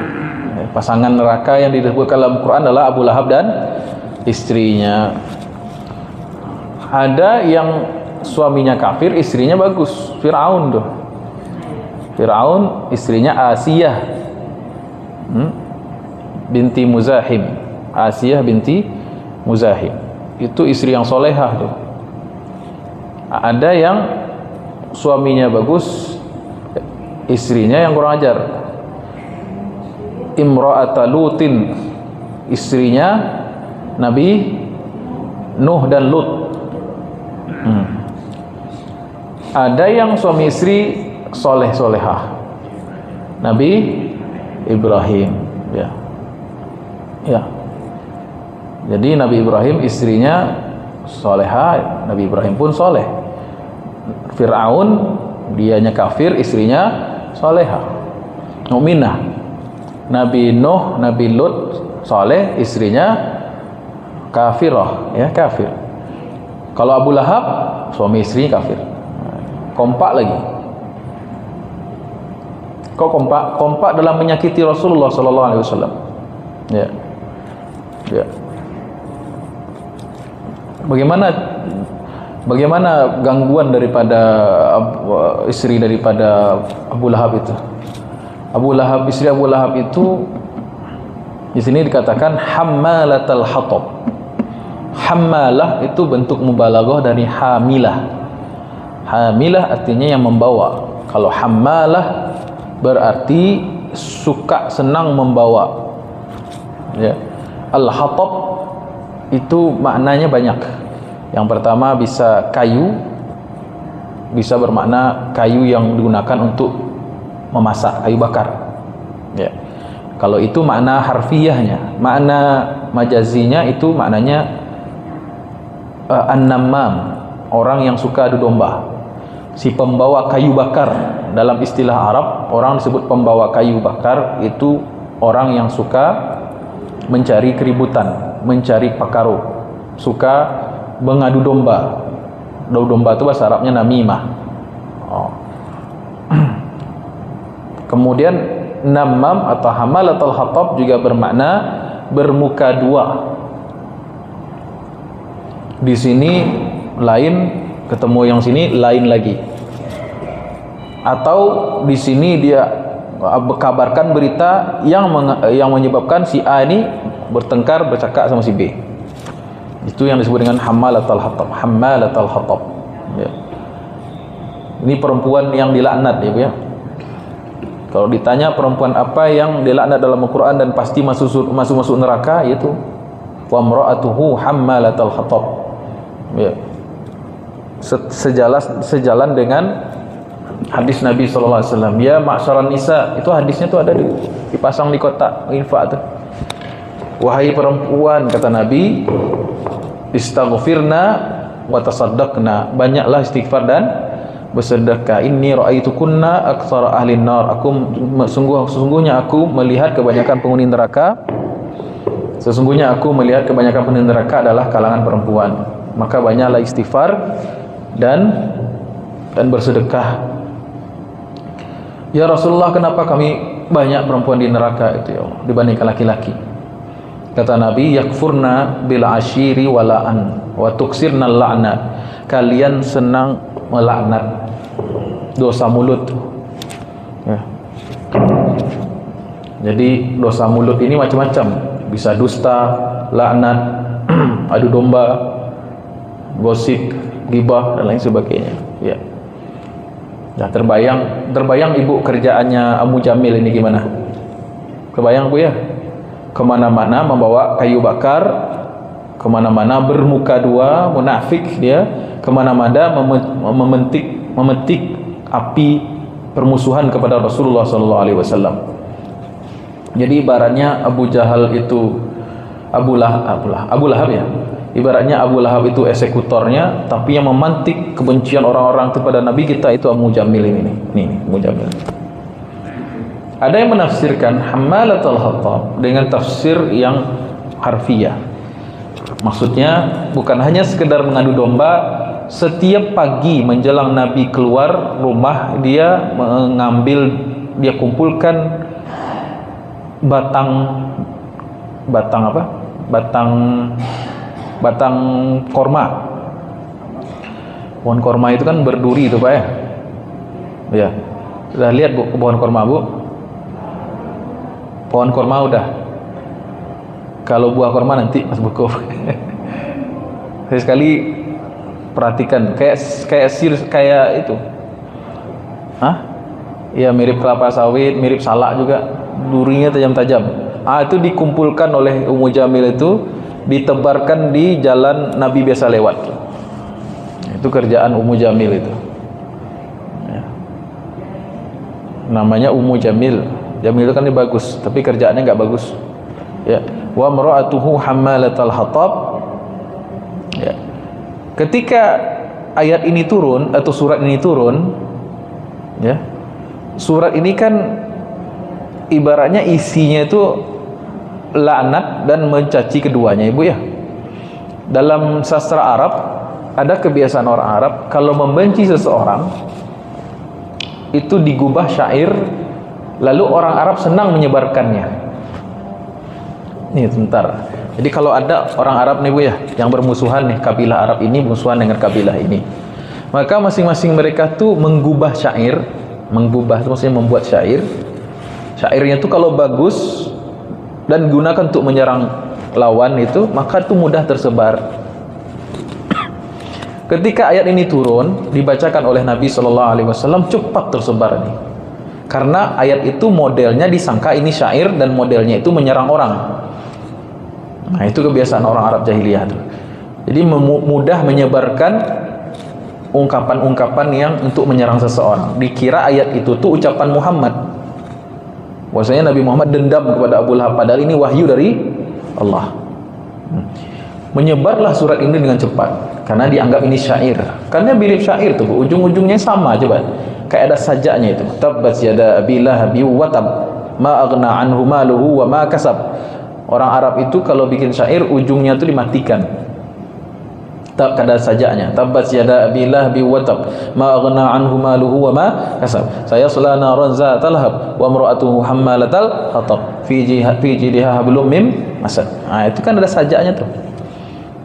Pasangan neraka yang disebutkan dalam Quran adalah Abu Lahab dan istrinya. Ada yang suaminya kafir, istrinya bagus. Fir'aun tuh. Fir'aun istrinya Asiyah binti Muzahim. Asiyah binti Muzahim. Itu istri yang solehah tuh. Ada yang suaminya bagus, istrinya yang kurang ajar. Imra'ata Lutin, istrinya Nabi Nuh dan Lut. Ada yang suami istri soleh-solehah, Nabi Ibrahim, ya. Ya. Jadi Nabi Ibrahim istrinya solehah, Nabi Ibrahim pun soleh. Fir'aun dianya kafir, istrinya solehah, mukminah. Nabi Nuh, Nabi Lut soleh, istrinya kafirah, ya, kafir. Kalau Abu Lahab suami istrinya kafir. Kompak lagi. Kok kompak? Kompak dalam menyakiti Rasulullah sallallahu alaihi wasallam. Ya. Ya. Bagaimana gangguan daripada istri daripada Abu Lahab itu? Istri Abu Lahab itu di sini dikatakan hammalatal hatab. Hammalah itu bentuk mubalaghah dari hamilah. Hamilah artinya yang membawa. Kalau hammalah berarti suka, senang membawa. Ya. Al-hatab itu maknanya banyak. Yang pertama bisa kayu, bisa bermakna kayu yang digunakan untuk memasak, kayu bakar. Ya. Kalau itu makna harfiahnya, makna majazinya itu maknanya an-nammam, orang yang suka adu domba. Si pembawa kayu bakar, dalam istilah Arab orang disebut pembawa kayu bakar, itu orang yang suka mencari keributan, mencari perkara, suka mengadu domba. Adu domba itu bahasa Arabnya namimah. Kemudian namam atau hamalatul hatab juga bermakna bermuka dua. Di sini lain, ketemu yang sini lain lagi. Atau di sini dia kabarkan berita yang menyebabkan si A ini bertengkar, bercakap sama si B. Itu yang disebut dengan hamalatul hatab. Hamalatul hatab. Ya. Ini perempuan yang dilaknat, ya Bu ya. Kalau ditanya perempuan apa yang dilaknat dalam Al-Quran dan pasti masuk neraka, yaitu wa imra'atuhu hammalatal hatab. Ya. Sejalan dengan hadis Nabi sallallahu alaihi wasallam, ya ma'syaran nisa, itu hadisnya tuh ada dipasang di kotak infak tuh. Wahai perempuan, kata Nabi, istaghfirna wa tasaddaqna, banyaklah istighfar dan bersedekah. Inni ra'aitukunna aktsara ahli nar, sesungguhnya aku melihat kebanyakan penghuni neraka. Sesungguhnya aku melihat kebanyakan penghuni neraka adalah kalangan perempuan. Maka banyaklah istighfar dan bersedekah. Ya Rasulullah, kenapa kami banyak perempuan di neraka itu ya Allah, dibandingkan laki-laki? Kata Nabi, yakfurna bil ashiri wala'an wa tuksirna la'na. Kalian senang melaknat, dosa mulut ya. Jadi dosa mulut ini macam-macam, bisa dusta, laknat, adu domba, gosip, ghibah dan lain sebagainya ya. Ya, terbayang ibu kerjaannya Abu Jamil ini gimana? Kebayang Bu ya? Kemana-mana membawa kayu bakar, kemana-mana bermuka dua, munafik dia, kemana-mana memetik api permusuhan kepada Rasulullah SAW. Jadi ibaratnya Abu Jahal itu Abu Lahab ya. Ibaratnya Abu Lahab itu eksekutornya, tapi yang memantik kebencian orang-orang kepada Nabi kita itu Abu Jamil ini. Nih, Abu Jamil. Ada yang menafsirkan hammalatul hatab dengan tafsir yang harfiah. Maksudnya bukan hanya sekedar mengadu domba, setiap pagi menjelang Nabi keluar rumah, dia kumpulkan batang korma. Pohon korma itu kan berduri itu Pak ya. Ya. Sudah lihat Bu pohon korma Bu? Pohon korma udah. Kalau buah korma nanti Mas Buko. Sekali perhatikan kayak itu. Hah? Ya mirip kelapa sawit, mirip salak juga, durinya tajam-tajam. Itu dikumpulkan oleh Ummu Jamil, itu ditebarkan di jalan Nabi biasa lewat. Itu kerjaan Ummu Jamil itu. Ya. Namanya Ummu Jamil. Jamil itu kan bagus, tapi kerjaannya nggak bagus. Ya. Wa mar'atuhu hammalatal hatab. Ya. Ketika ayat ini turun atau surat ini turun, ya. Surat ini kan ibaratnya isinya itu laknat dan mencaci keduanya, Ibu ya. Dalam sastra Arab ada kebiasaan orang Arab kalau membenci seseorang itu digubah syair, lalu orang Arab senang menyebarkannya. Nih sebentar. Jadi kalau ada orang Arab nih Bu ya, yang bermusuhan nih, kabilah Arab ini musuhan dengan kabilah ini, maka masing-masing mereka tuh menggubah syair. Menggubah itu maksudnya membuat syair. Syairnya tuh kalau bagus dan gunakan untuk menyerang lawan itu, maka itu mudah tersebar. Ketika ayat ini turun dibacakan oleh Nabi SAW, cepat tersebar nih. Karena ayat itu modelnya disangka ini syair dan modelnya itu menyerang orang. Nah, itu kebiasaan orang Arab jahiliyah tuh. Jadi mudah menyebarkan ungkapan-ungkapan yang untuk menyerang seseorang. Dikira ayat itu tuh ucapan Muhammad. Bahwasanya Nabi Muhammad dendam kepada Abu Lahab, padahal ini wahyu dari Allah. Menyebarlah surat ini dengan cepat karena dianggap ini syair. Karena mirip syair tuh, ujung-ujungnya sama coba. Kayak ada sajaknya itu. Tabbat yada abi lahabi wa tab ma aghna anhu maluhu wa ma kasab. Orang Arab itu kalau bikin syair ujungnya itu dimatikan. Ada sajaknya. Tabbat yada abi lahabi wa tab ma aghna anhu maluhu wa ma kasab. Sayasla naran zatal lahab wa imra'atuhu hammalatal hatab fi jidha hablum mim masad. Nah, itu kan ada sajaknya tuh.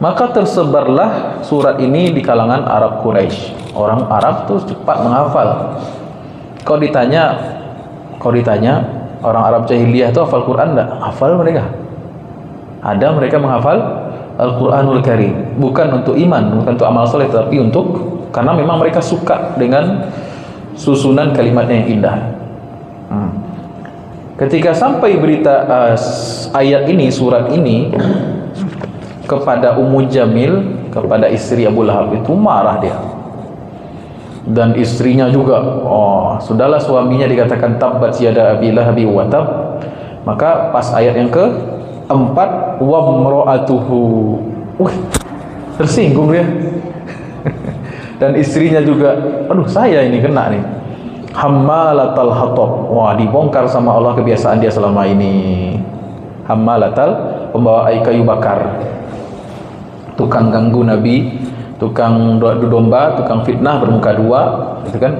Maka tersebarlah surat ini di kalangan Arab Quraisy. Orang Arab tuh cepat menghafal. Kau ditanya orang Arab jahiliyah itu hafal Quran enggak? Hafal mereka. Ada mereka menghafal Al-Quranul Karim. Bukan untuk iman, bukan untuk amal soleh, tapi karena memang mereka suka dengan susunan kalimatnya yang indah. Ketika sampai berita ayat ini, surat ini kepada Ummu Jamil, kepada istri Abu Lahab, itu marah dia. Dan istrinya juga, sudahlah suaminya dikatakan tabbat yada abi lahabi wa tab. Maka pas ayat yang keempat, wa imra'atuhu, tersinggung dia. Dan istrinya juga, aduh saya ini kena nih. Hammalatal hatab. Wah, dibongkar sama Allah kebiasaan dia selama ini. Hammalatal, pembawa kayu bakar. Tukang ganggu Nabi, tukang adu domba, tukang fitnah bermuka dua, gitu kan.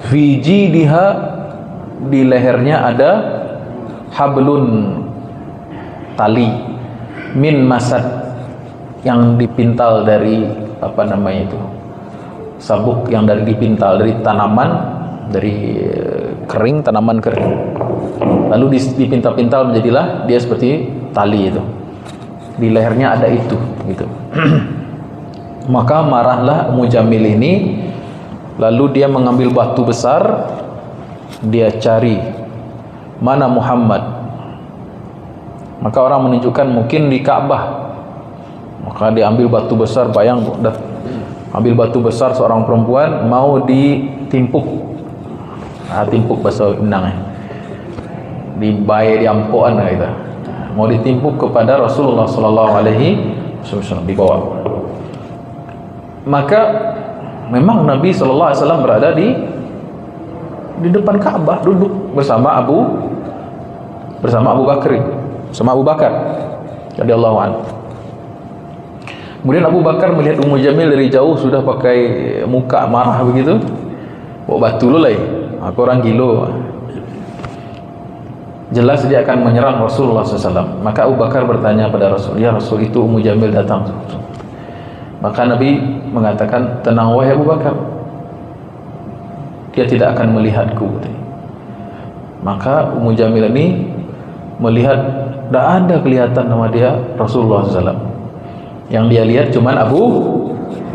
Fiji di lehernya ada hablun, tali, min masad, yang dipintal dari sabuk yang dipintal dari tanaman, dari kering, tanaman kering. Lalu dipintal-pintal menjadilah dia seperti tali itu. Di lehernya ada itu, gitu. Maka marahlah Ummu Jamil ini, lalu dia mengambil batu besar, dia cari mana Muhammad. Maka orang menunjukkan mungkin di Ka'bah. Maka dia ambil batu besar, bayang, ambil batu besar seorang perempuan mau ditimpuk. Timpuk bahasa Minang, dibayar diampuan gitu. Mau ditimpuk kepada Rasulullah sallallahu alaihi wasallam, dibawa. Maka memang Nabi sallallahu alaihi wasallam berada di depan Ka'bah, duduk bersama Abu Bakar radhiyallahu anhu. Kemudian Abu Bakar melihat Ummu Jamil dari jauh sudah pakai muka marah begitu. Bawa batu lu lai. Aku orang gilo. Jelas dia akan menyerang Rasulullah SAW. Maka Abu Bakar bertanya pada Rasul, ya Rasul, itu Ummu Jamil datang. Maka Nabi mengatakan, tenang wahai Abu Bakar, dia tidak akan melihatku. Maka Ummu Jamil ini melihat, tidak ada kelihatan nama dia Rasulullah SAW. Yang dia lihat cuma Abu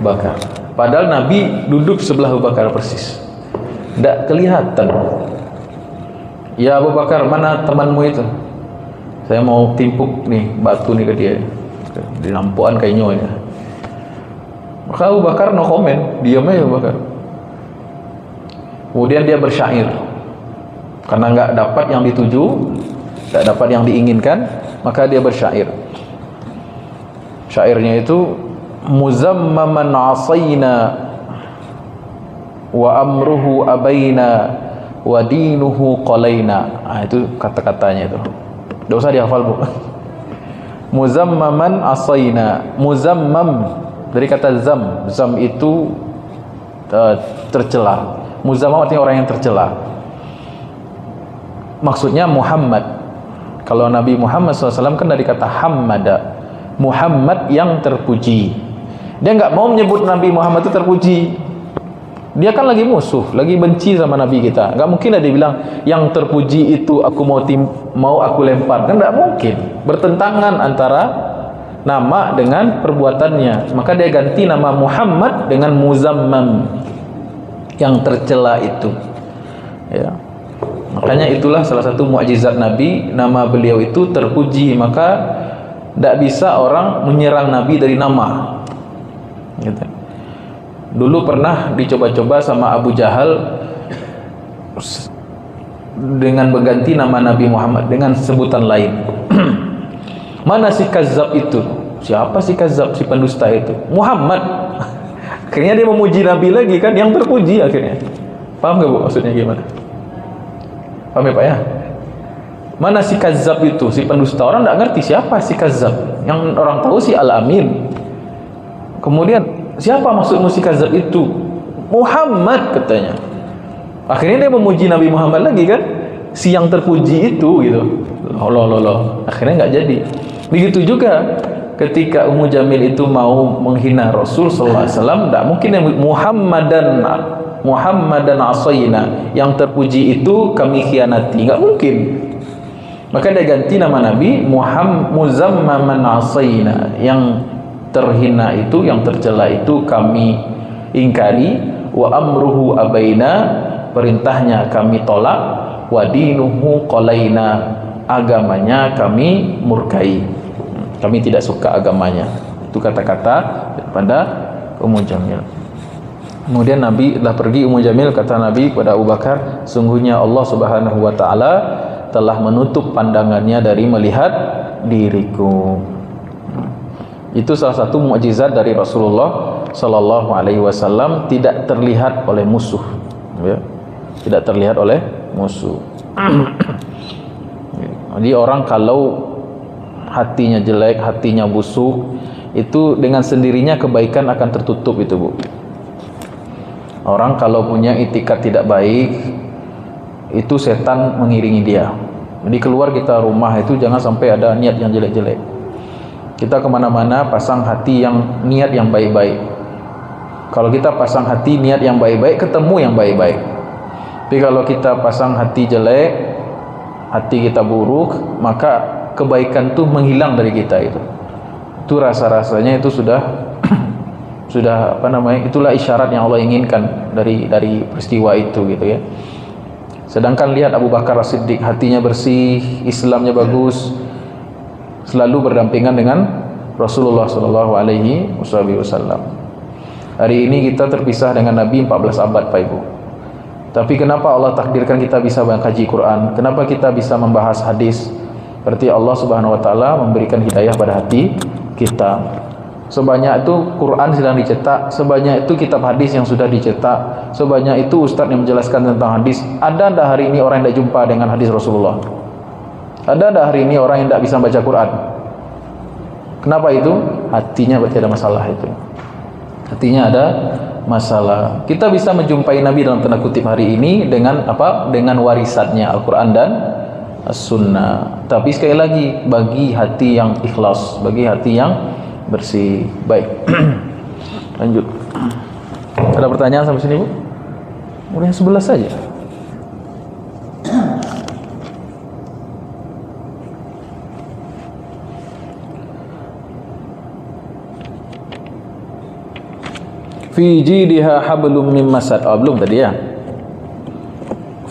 Bakar. Padahal Nabi duduk sebelah Abu Bakar persis, tidak kelihatan. Ya Abu Bakar, mana temanmu itu? Saya mau timpuk nih batu nih ke dia, di lampuan kayaknya. Maka Abu Bakar no comment, diam aja Abu Bakar. Kemudian dia bersyair, karena nggak dapat yang dituju, nggak dapat yang diinginkan, maka dia bersyair. Syairnya itu, muzammaman asayna wa amruhu abaina wa dinuhu qalaina. Itu kata-katanya itu. Enggak usah dihafal, Bu. Muzammaman asayna. Muzammam dari kata zam. Zam itu tercela. Muzammam artinya orang yang tercela. Maksudnya Muhammad. Kalau Nabi Muhammad SAW kan dari kata hammada, Muhammad yang terpuji. Dia nggak mau menyebut Nabi Muhammad itu terpuji. Dia kan lagi musuh, lagi benci sama Nabi kita. Nggak mungkin dia bilang yang terpuji itu aku mau aku lempar. Kan nggak mungkin. Bertentangan antara nama dengan perbuatannya. Maka dia ganti nama Muhammad dengan Muzammam, yang tercela itu. Ya. Makanya itulah salah satu mukjizat Nabi, nama beliau itu terpuji. Maka tidak bisa orang menyerang Nabi dari nama. Gitu. Dulu pernah dicoba-coba sama Abu Jahal dengan berganti nama Nabi Muhammad dengan sebutan lain. Mana si kazzab itu? Siapa si kazzab, si pendusta itu? Muhammad. Akhirnya dia memuji Nabi lagi kan, yang terpuji akhirnya. Paham gak Bu maksudnya gimana? Paham ya Pak ya? Mana si kazzab itu, si pendusta? Orang tidak ngerti siapa si kazzab. Yang orang tahu si Al-Amin. Kemudian siapa maksudmu si kazzab itu? Muhammad katanya. Akhirnya dia memuji Nabi Muhammad lagi kan, si yang terpuji itu gitu. Loh. Akhirnya nggak jadi. Begitu juga ketika Ummu Jamil itu mau menghina Rasul sallallahu alaihi wasallam, tidak mungkin Muhammadan asayna, yang terpuji itu kami khianati, nggak mungkin. Maka dia ganti nama Nabi Muzammaman asayna, yang terhina itu, yang tercela itu kami ingkari, wa amruhu abaina, perintahnya kami tolak, wa dinuhu qalaina, agamanya kami murkai, kami tidak suka agamanya. Itu kata-kata daripada Ummu Jamil. Kemudian Nabi telah pergi, Ummu Jamil, kata Nabi kepada Abu Bakar, sungguhnya Allah Subhanahu wa taala telah menutup pandangannya dari melihat diriku. Itu salah satu mukjizat dari Rasulullah sallallahu alaihi wasallam, tidak terlihat oleh musuh, ya. Tidak terlihat oleh musuh. Jadi orang kalau hatinya jelek, hatinya busuk, itu dengan sendirinya kebaikan akan tertutup itu Bu. Orang kalau punya itikat tidak baik, itu setan mengiringi dia. Jadi keluar kita rumah itu jangan sampai ada niat yang jelek-jelek. Kita kemana-mana pasang hati yang niat yang baik-baik. Kalau kita pasang hati niat yang baik-baik, ketemu yang baik-baik. Tapi kalau kita pasang hati jelek, hati kita buruk, maka kebaikan tuh menghilang dari kita itu. Itu rasa-rasanya itu sudah apa namanya? Itulah isyarat yang Allah inginkan dari peristiwa itu gitu ya. Sedangkan lihat Abu Bakar As-Siddiq, hatinya bersih, Islamnya bagus, selalu berdampingan dengan Rasulullah sallallahu alaihi wasallam. Hari ini kita terpisah dengan Nabi 14 abad Pak Ibu. Tapi kenapa Allah takdirkan kita bisa mengkaji Quran? Kenapa kita bisa membahas hadis? Berarti Allah Subhanahu wa taala memberikan hidayah pada hati kita. Sebanyak itu Quran sedang dicetak, sebanyak itu kitab hadis yang sudah dicetak, sebanyak itu ustaz yang menjelaskan tentang hadis. Ada enggak hari ini orang yang tidak jumpa dengan hadis Rasulullah? Ada enggak hari ini orang yang tidak bisa baca Quran? Kenapa itu? Hatinya berarti ada masalah itu. Hatinya ada masalah. Kita bisa menjumpai Nabi dalam tanda kutip hari ini dengan apa? Dengan warisannya Al-Quran dan As-Sunnah. Tapi sekali lagi, bagi hati yang ikhlas, bagi hati yang bersih. Baik. Lanjut. Ada pertanyaan sampai sini Bu? Udah yang 11 saja. Fi jidha hablum min masad. Oh, belum tadi ya.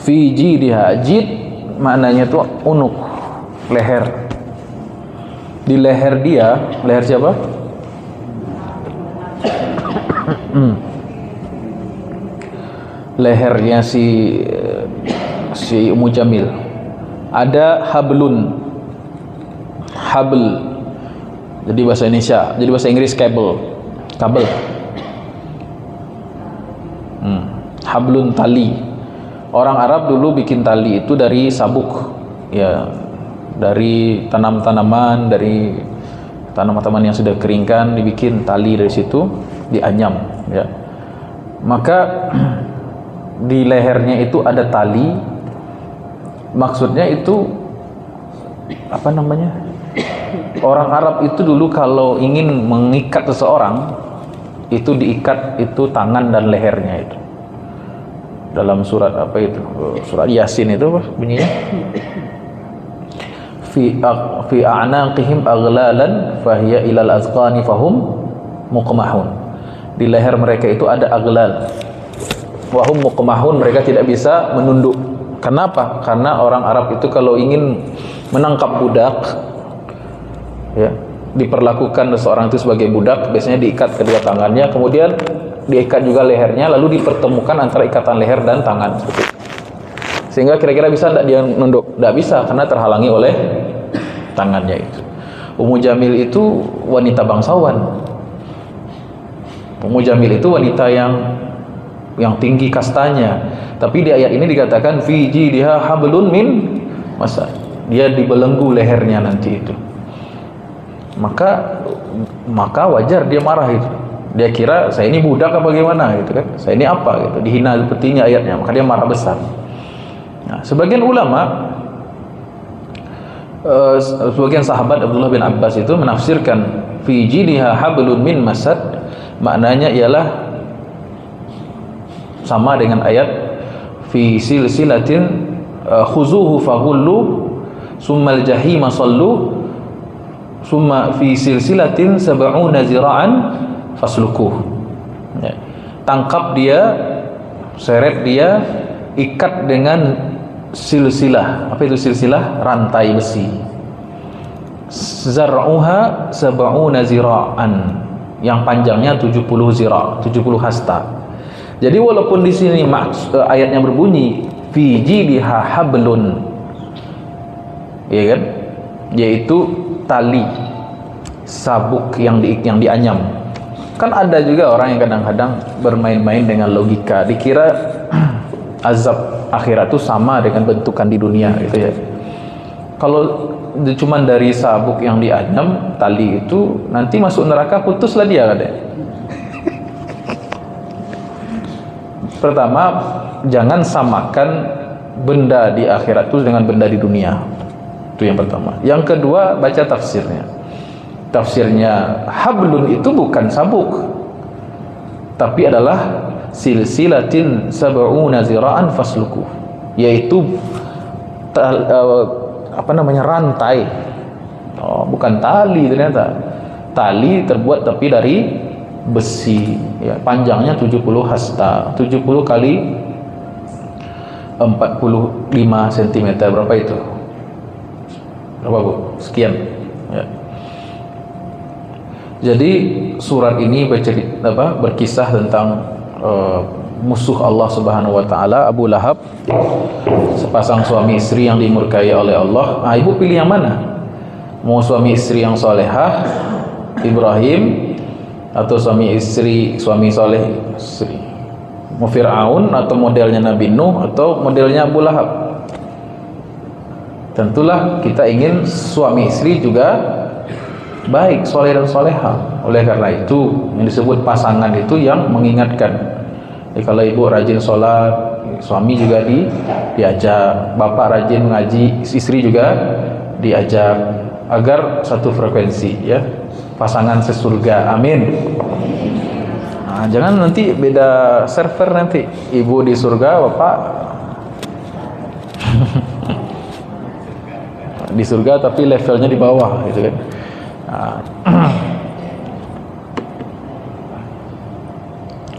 Fi jidha, jid maknanya itu unuk, leher. Di leher dia, leher siapa? Lehernya si Ummu Jamil. Ada hablun. Habl. Jadi bahasa Indonesia, jadi bahasa Inggris kabel. Kabel. Hablun, tali. Orang Arab dulu bikin tali itu dari sabuk, ya, dari tanam-tanaman, dari tanaman-tanaman yang sudah keringkan, dibikin tali dari situ, dianyam, ya. Maka di lehernya itu ada tali. Maksudnya itu apa namanya? Orang Arab itu dulu kalau ingin mengikat seseorang, itu diikat itu tangan dan lehernya itu. Dalam surat apa itu? Surat Yasin itu apa bunyinya? Fi a'naqihim aghlalan fahiya ilal azqani fahum muqmahun. Di leher mereka itu ada aghlal. Wahum muqmahun, mereka tidak bisa menunduk. Kenapa? Karena orang Arab itu kalau ingin menangkap budak, ya, diperlakukan seseorang itu sebagai budak, biasanya diikat kedua tangannya, kemudian diikat juga lehernya, lalu dipertemukan antara ikatan leher dan tangan seperti itu. Sehingga kira-kira bisa tidak dia nunduk? Tidak bisa, karena terhalangi oleh tangannya itu. Ummu Jamil itu wanita bangsawan. Ummu Jamil itu wanita yang tinggi kastanya. Tapi di ayat ini dikatakan fi jidha hablun min masad. Dia dibelenggu lehernya nanti itu. Maka wajar dia marah itu. Dia kira saya ini budak apa bagaimana gitu kan? Saya ini apa gitu? Dihina sepertinya ayatnya, maka dia marah besar. Nah, sebagian ulama, sebagian sahabat Abdullah bin Abbas itu menafsirkan fi jidha hablun min masad, maknanya ialah sama dengan ayat fi silsilatin khuzuhu faghullu summal jahima sallu summa fi silsilatin sab'una zira'an faslukuh. Ya. Tangkap dia, seret dia, ikat dengan silsilah. Apa itu silsilah? Rantai besi. Zar'uha sab'una zira'an, yang panjangnya 70 zira', 70 hasta. Jadi walaupun di sini ayatnya berbunyi fi jidha hablun, ya kan? Yaitu tali sabuk yang dianyam. Kan ada juga orang yang kadang-kadang bermain-main dengan logika, dikira azab akhirat itu sama dengan bentukan di dunia gitu ya. Kalau cuma dari sabuk yang dianyam, tali itu nanti masuk neraka putuslah dia katanya. Pertama, jangan samakan benda di akhirat itu dengan benda di dunia. Itu yang pertama. Yang kedua, baca tafsirnya. Tafsirnya hablun itu bukan sabuk, tapi adalah silsilatin sab'una zira'an fasluku, yaitu rantai. Bukan tali ternyata. Tali terbuat tapi dari besi, ya, panjangnya 70 hasta, 70 kali 45 cm. Berapa itu? Berapa, Bu? Sekian, ya. Jadi surat ini berkisah tentang musuh Allah Subhanahu wa taala, Abu Lahab, sepasang suami istri yang dimurkai oleh Allah. Nah, ibu pilih yang mana? Mau suami istri yang solehah, Ibrahim, atau suami soleh istri mau Fir'aun, atau modelnya Nabi Nuh, atau modelnya Abu Lahab? Tentulah kita ingin suami istri juga baik, soleh dan soleha. Oleh karena itu yang disebut pasangan itu yang mengingatkan. Jadi kalau ibu rajin sholat, suami juga diajak. Bapak rajin mengaji, istri juga diajak, agar satu frekuensi, ya, pasangan sesurga. Amin. Nah, jangan nanti beda server nanti. Ibu di surga, bapak di surga tapi levelnya di bawah gitu kan.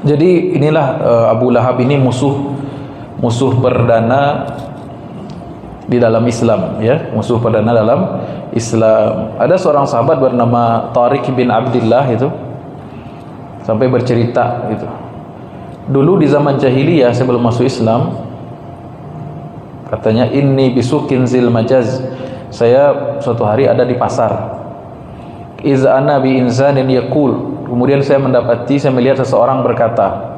Jadi inilah Abu Lahab ini musuh perdana di dalam Islam, ya, musuh perdana dalam Islam. Ada seorang sahabat bernama Tariq bin Abdullah itu sampai bercerita gitu. Dulu di zaman jahiliyah sebelum masuk Islam, katanya inni bisukin zil majaz. Saya suatu hari ada di pasar. Iz ana bi insanin yaqul. Kemudian saya melihat seseorang berkata,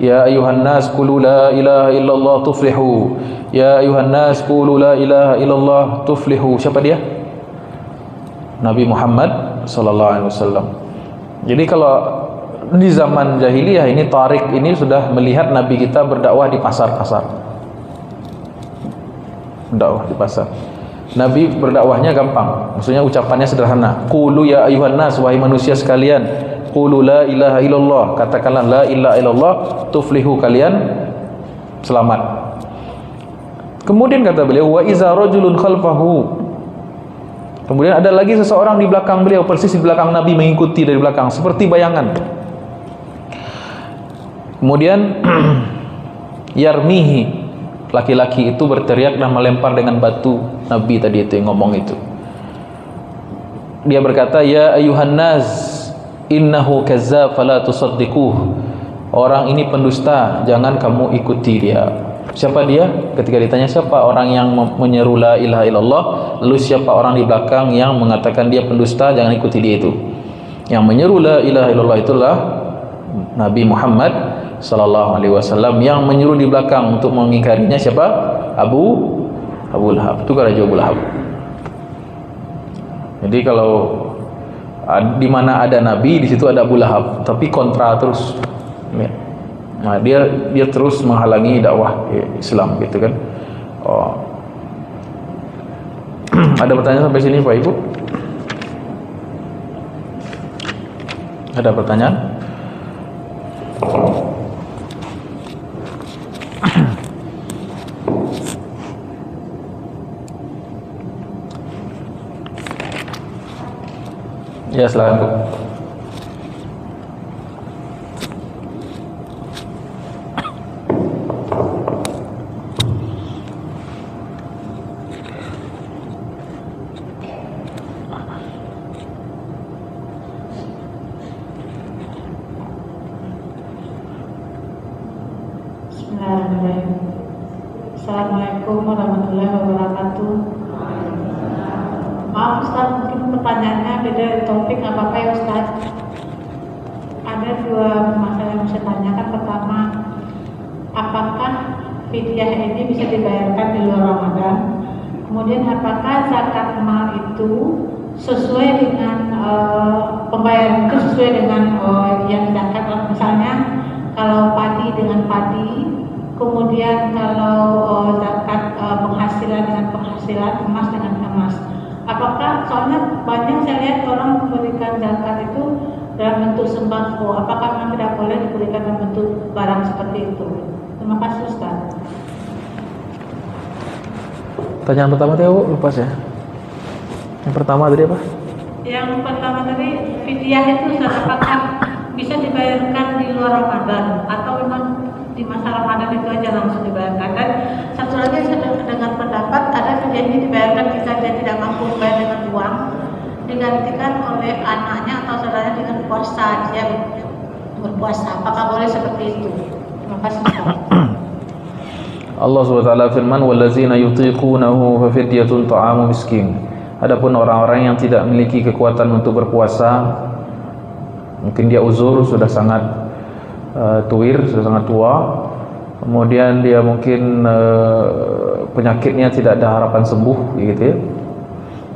ya ayuhan nas qulu la ilaha illallah tuflihu. Ya ayuhan nas qulu la ilaha illallah tuflihu. Siapa dia? Nabi Muhammad sallallahu alaihi wasallam. Jadi kalau di zaman jahiliyah ini, Tariq ini sudah melihat Nabi kita berdakwah di pasar-pasar. Berdakwah di pasar. Nabi berdakwahnya gampang, maksudnya ucapannya sederhana. Qulu ya ayuhan nas, wahai manusia sekalian, qulu la ilaha illallah, katakanlah la ilaha illallah, tuflihu, kalian selamat. Kemudian kata beliau, wa iza rajulun khalfahu. Kemudian ada lagi seseorang di belakang beliau, persis di belakang Nabi, mengikuti dari belakang seperti bayangan. Kemudian yarmihi, laki-laki itu berteriak dan melempar dengan batu Nabi tadi itu yang ngomong itu. Dia berkata, ya ayuhan nas innahu kazzab fala tusaddiquh. Orang ini pendusta, jangan kamu ikuti dia. Siapa dia? Ketika ditanya siapa orang yang menyeru la ilaha illallah, lalu siapa orang di belakang yang mengatakan dia pendusta, jangan ikuti dia itu. Yang menyeru la ilaha illallah itulah Nabi Muhammad sallallahu alaihi wasallam. Yang menyeru di belakang untuk mengingkarinya siapa? Abu Lahab. Itu Raja Abu Lahab. Jadi kalau di mana ada Nabi, di situ ada Abu Lahab, tapi kontra terus. Nah, dia terus menghalangi dakwah Islam gitu kan. Oh. Ada pertanyaan sampai sini Pak Ibu? Ada pertanyaan? Ya, silakan Bu. Assalamualaikum warahmatullahi wabarakatuh. Maaf Ustaz, mungkin pertanyaannya beda topik, nggak apa-apa ya Ustaz. Ada dua masalah yang saya tanyakan. Pertama, apakah fidyah ini bisa dibayarkan di luar Ramadan? Kemudian apakah zakat mal itu sesuai dengan pembayaran itu sesuai dengan yang zakat? Misalnya kalau padi dengan padi, kemudian kalau zakat penghasilan dengan penghasilan, emas dengan emas. Apakah, soalnya banyak saya lihat orang memberikan zakat itu dalam bentuk sembako. Apakah memang tidak boleh diberikan dalam bentuk barang seperti itu? Terima kasih Ustaz. Pertanyaan pertama tadi lupa saya. Yang pertama tadi apa? Yang pertama tadi fidyah itu apakah bisa dibayarkan di luar Ramadan atau memang di masa Ramadan itu aja langsung dibayarkan? Dan satu lagi saya dengar pendapat ada fidyah ini dibayarkan jika dia tidak mampu bayar dengan uang, digantikan oleh anaknya atau saudaranya dengan puasa, dia berpuasa. Apakah boleh seperti itu? Terima kasih. Allah SWT firman, wallazina yutiqunahu fafidyatun ta'amu miskin. Adapun orang-orang yang tidak memiliki kekuatan untuk berpuasa, mungkin dia uzur, sudah sangat tuir, sudah sangat tua, kemudian dia mungkin penyakitnya tidak ada harapan sembuh gitu ya,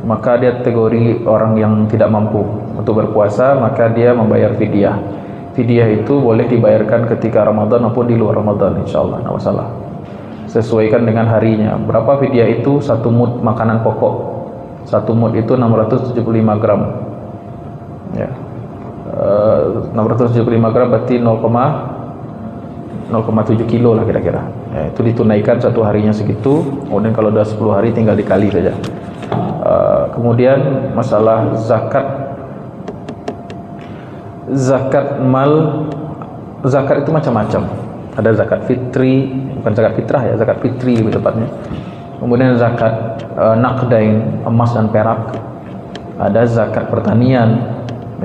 maka dia kategori orang yang tidak mampu untuk berpuasa, maka dia membayar fidyah. Fidyah itu boleh dibayarkan ketika Ramadan maupun di luar Ramadan, insyaallah, tidak masalah. Sesuaikan dengan harinya. Berapa fidyah itu? 1 mud makanan pokok. 1 mud itu 675 gram. Ya. 675 gram berarti 0,7 kilo lah kira-kira. Ya, itu ditunaikan 1 harinya segitu. Kemudian kalau udah 10 hari tinggal dikali saja. Kemudian masalah zakat mal, zakat itu macam-macam. Ada zakat fitri, bukan zakat fitrah ya, zakat fitri lebih tepatnya. Kemudian zakat naqdain, emas dan perak. Ada zakat pertanian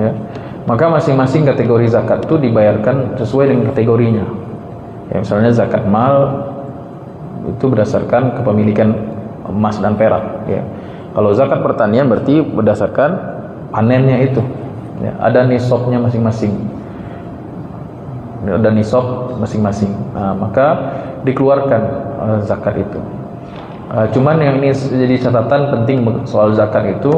ya. Maka masing-masing kategori zakat itu dibayarkan sesuai dengan kategorinya ya. Misalnya zakat mal itu berdasarkan kepemilikan emas dan perak ya. Kalau zakat pertanian berarti berdasarkan panennya itu ya. Ada nisabnya masing-masing, ada nisab masing-masing. Nah, maka dikeluarkan zakat itu. Cuman yang ini jadi catatan penting soal zakat itu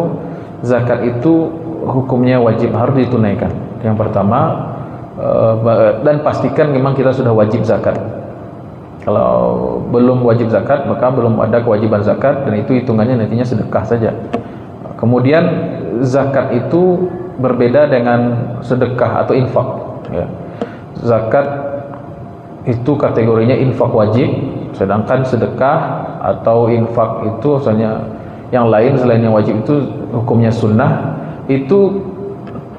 hukumnya wajib, harus ditunaikan. Yang pertama, dan pastikan memang kita sudah wajib zakat. Kalau belum wajib zakat, maka belum ada kewajiban zakat, dan itu hitungannya nantinya sedekah saja. Kemudian zakat itu berbeda dengan sedekah atau infak ya. Zakat itu kategorinya infak wajib, sedangkan sedekah atau infak itu misalnya yang lain selain yang wajib itu hukumnya sunnah. Itu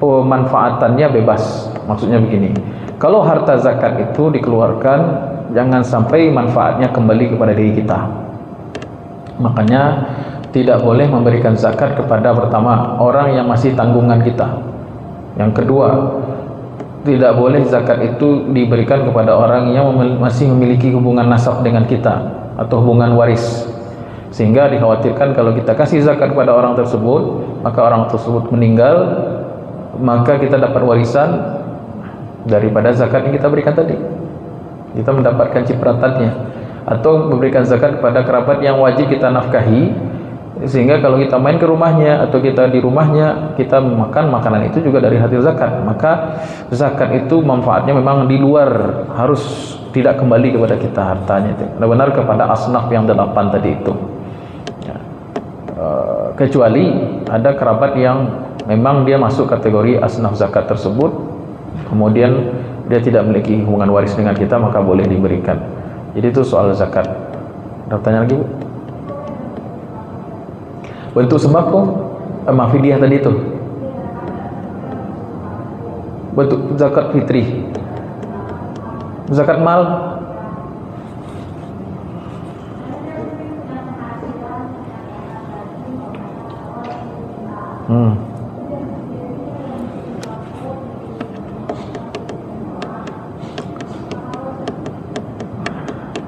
pemanfaatannya bebas. Maksudnya begini, kalau harta zakat itu dikeluarkan, jangan sampai manfaatnya kembali kepada diri kita. Makanya tidak boleh memberikan zakat kepada, pertama, orang yang masih tanggungan kita. Yang kedua, tidak boleh zakat itu diberikan kepada orang yang masih memiliki hubungan nasab dengan kita atau hubungan waris, sehingga dikhawatirkan kalau kita kasih zakat kepada orang tersebut, maka orang tersebut meninggal, maka kita dapat warisan daripada zakat yang kita berikan tadi, kita mendapatkan cipratannya. Atau memberikan zakat kepada kerabat yang wajib kita nafkahi, sehingga kalau kita main ke rumahnya atau kita di rumahnya, kita makan makanan itu juga dari hasil zakat. Maka zakat itu manfaatnya memang di luar, harus tidak kembali kepada kita hartanya itu, benar-benar kepada asnaf yang 8 tadi itu ya. Kecuali ada kerabat yang memang dia masuk kategori asnaf zakat tersebut, kemudian dia tidak memiliki hubungan waris dengan kita, maka boleh diberikan. Jadi itu soal zakat. Ada pertanyaan lagi, Bu? Bentuk sembako, fidyah tadi itu, bentuk zakat fitri, zakat mal.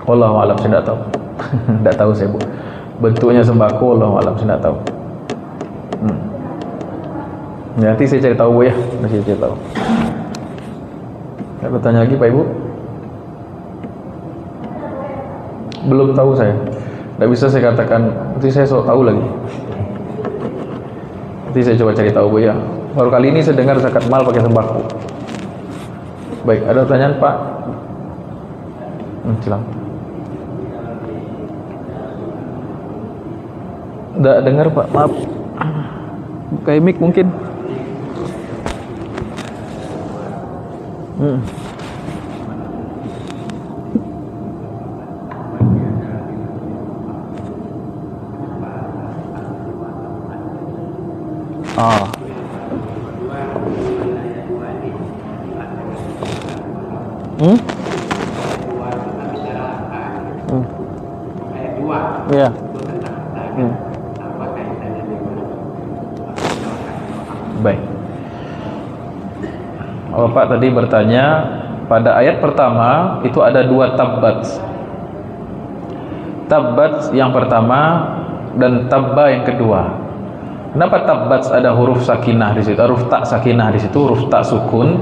Wallahu a'lam, saya tidak tahu. Tidak tahu saya, Bu. Bentuknya sembako, wallahu a'lam, saya tidak tahu. Nanti saya cari tahu, Bu, ya. Nanti saya cari tahu. Ada bertanya lagi, Pak Ibu? Belum tahu saya. Tidak bisa saya katakan. Nanti saya sok tahu lagi. Nanti saya coba cari tahu, Bu, ya. Baru kali ini saya dengar zakat mal pakai sembako. Baik, ada pertanyaan, Pak? Silakan. Tidak dengar, Pak, maaf. Buka mic mungkin. Ya. Baik. Bapak tadi bertanya, pada ayat pertama itu ada 2 tabbat. Tabbat yang pertama dan tabba yang kedua. Kenapa tabbat ada huruf sakinah di situ, huruf tak sakinah di situ, huruf tak sukun?